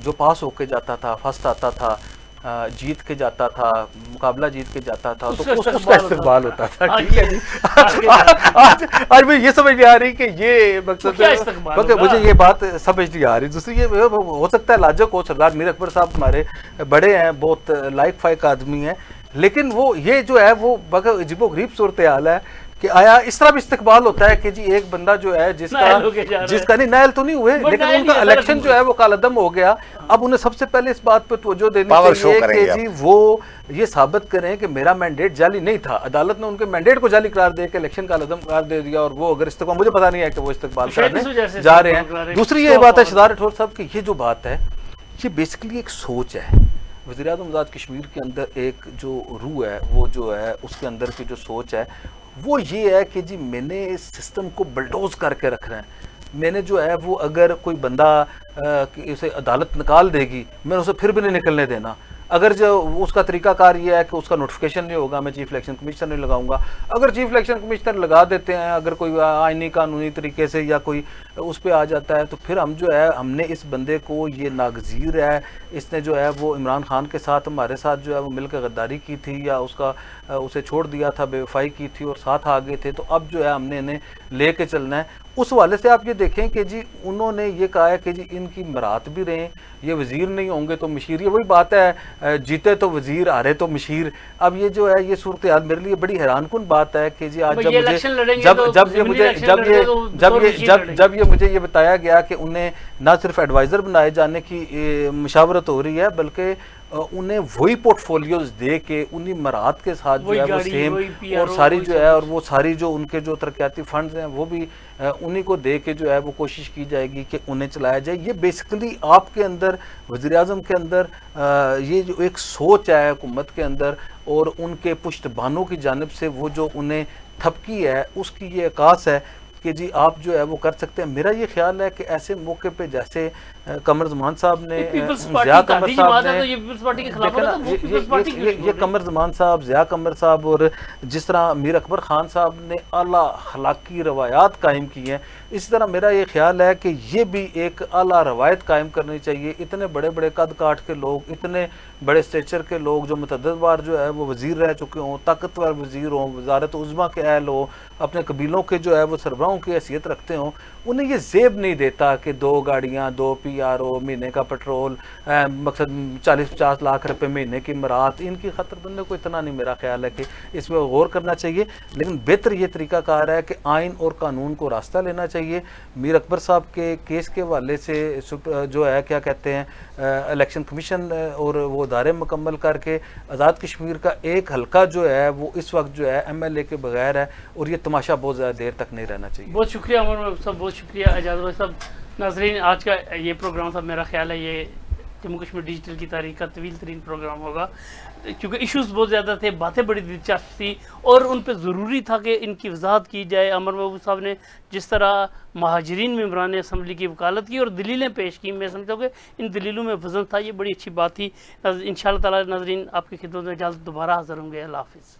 جو پاس ہو کے جاتا تھا, فرسٹ آتا تھا, جیت کے جاتا تھا, مقابلہ جیت کے جاتا تھا, تو اس کا استقبال ہوتا تھا. ٹھیک ہے جی. آج مجھے یہ سمجھ نہیں آ رہی کہ یہ مقصد, مجھے یہ بات سمجھ نہیں آ رہی. دوسری یہ ہو سکتا ہے لاجک ہو, سردار میر اکبر صاحب ہمارے بڑے ہیں, بہت لائق فائق آدمی ہیں, لیکن وہ یہ جو ہے وہ عجیب و غریب صورتحال ہے کہ آیا اس طرح بھی استقبال ہوتا ہے کہ جی ایک بندہ جو ہے جس کا نہیں نائل تو نہیں ہوئے, لیکن ان کا الیکشن جو ہے وہ کالعدم ہو گیا. اب انہیں سب سے پہلے اس بات پہ توجہ دینی چاہیے کہ جی وہ یہ ثابت کریں کہ میرا مینڈیٹ جعلی نہیں تھا. عدالت نے ان کے مینڈیٹ کو جعلی قرار دے کے الیکشن کالعدم قرار دے دیا, اور وہ اگر استقبال, مجھے پتا نہیں ہے کہ وہ استقبال کرنے جا رہے ہیں. دوسری یہ بات ہے شہزاد راٹھور صاحب کہ یہ جو بات ہے یہ بیسکلی ایک سوچ ہے. وزیر اعظم آزاد کشمیر کے اندر ایک جو روح ہے, وہ جو ہے اس کے اندر کی جو سوچ ہے وہ یہ ہے کہ جی میں نے اس سسٹم کو بلڈوز کر کے رکھنا ہے. میں نے جو ہے وہ اگر کوئی بندہ اسے عدالت نکال دے گی, میں اسے پھر بھی نہیں نکلنے دینا. اگر جو اس کا طریقہ کار یہ ہے کہ اس کا نوٹیفیکیشن نہیں ہوگا, میں چیف الیکشن کمشنر نہیں لگاؤں گا. اگر چیف الیکشن کمشنر لگا دیتے ہیں, اگر کوئی آئینی قانونی طریقے سے یا کوئی اس پہ آ جاتا ہے, تو پھر ہم جو ہے ہم نے اس بندے کو, یہ ناگزیر ہے, اس نے جو ہے وہ عمران خان کے ساتھ ہمارے ساتھ جو ہے وہ مل کے غداری کی تھی, یا اسے چھوڑ دیا تھا, بے وفائی کی تھی اور ساتھ آ گئے تھے, تو اب جو ہے ہم نے انہیں لے کے چلنا ہے. اس حوالے سے آپ یہ دیکھیں کہ جی انہوں نے یہ کہا ہے کہ جی ان کی مرات بھی رہیں، یہ وزیر نہیں ہوں گے تو مشیر، یہ وہی بات ہے جیتے تو وزیر ہارے تو مشیر۔ اب یہ جو ہے یہ صورتحال میرے لیے بڑی حیران کن بات ہے کہ جی آج جب یہ مجھے یہ بتایا گیا کہ انہیں نہ صرف ایڈوائزر بنائے جانے کی مشاورت ہو رہی ہے بلکہ انہیں وہی پورٹ فولیوز دے کے انہی مراد کے ساتھ جو ہے وہ سیم اور ساری جو ہے اور وہ ساری جو ان کے جو ترقیاتی فنڈز ہیں وہ بھی انہی کو دے کے جو ہے وہ کوشش کی جائے گی کہ انہیں چلایا جائے۔ یہ بیسیکلی آپ کے اندر وزیر اعظم کے اندر یہ جو ایک سوچ ہے حکومت کے اندر اور ان کے پشت بانوں کی جانب سے وہ جو انہیں تھپکی ہے اس کی یہ عکاس ہے کہ جی آپ جو ہے وہ کر سکتے ہیں۔ میرا یہ خیال ہے کہ ایسے موقع پہ جیسے قمر زمان صاحب نے ضیاء قمر صاحب نے یہ قمر زمان صاحب، ضیاء قمر صاحب اور جس طرح میر اکبر خان صاحب نے اعلیٰ اخلاقی روایات قائم کی ہیں، اسی طرح میرا یہ خیال ہے کہ یہ بھی ایک اعلیٰ روایت قائم کرنی چاہیے۔ اتنے بڑے بڑے قد کاٹ کے لوگ، اتنے بڑے اسٹیچر کے لوگ جو متعدد بار جو ہے وہ وزیر رہ چکے ہوں، طاقتور وزیر ہوں، وزارت عظمیٰ کے اہل ہوں، اپنے قبیلوں کے جو ہے وہ سربراہوں کی حیثیت رکھتے ہوں، انہیں یہ زیب نہیں دیتا کہ 2 گاڑیاں، 2 PRO، مہینے کا پیٹرول، مقصد 40-50 لاکھ روپے مہینے کی مرات، ان کی خطر بندے کو اتنا نہیں میرا خیال ہے کہ اس میں غور کرنا چاہیے۔ لیکن بہتر یہ طریقہ کار ہے کہ آئین اور قانون کو راستہ لینا چاہیے۔ میر اکبر صاحب کے کیس کے حوالے سے جو ہے کیا کہتے ہیں الیکشن کمیشن اور وہ ادارے مکمل کر کے آزاد کشمیر کا ایک حلقہ جو ہے وہ اس وقت جو ہے MLA کے بغیر ہے اور یہ تماشا بہت زیادہ دیر تک نہیں رہنا چاہیے۔ بہت شکریہ عمر صاحب، بہت شکریہ اعجاز بھائی صاحب۔ ناظرین آج کا یہ پروگرام تھا، میرا خیال ہے یہ جموں کشمیر ڈیجیٹل کی تاریخ کا طویل ترین پروگرام ہوگا کیونکہ ایشوز بہت زیادہ تھے، باتیں بڑی دلچسپ تھی اور ان پہ ضروری تھا کہ ان کی وضاحت کی جائے۔ عمر محبوب صاحب نے جس طرح مہاجرین ممبران اسمبلی کی وکالت کی اور دلیلیں پیش کی، میں سمجھتا ہوں کہ ان دلیلوں میں وزن تھا، یہ بڑی اچھی بات تھی۔ انشاءاللہ تعالی ناظرین آپ کی خدمت میں جلد دوبارہ حاضر ہوں گے۔ اللہ حافظ۔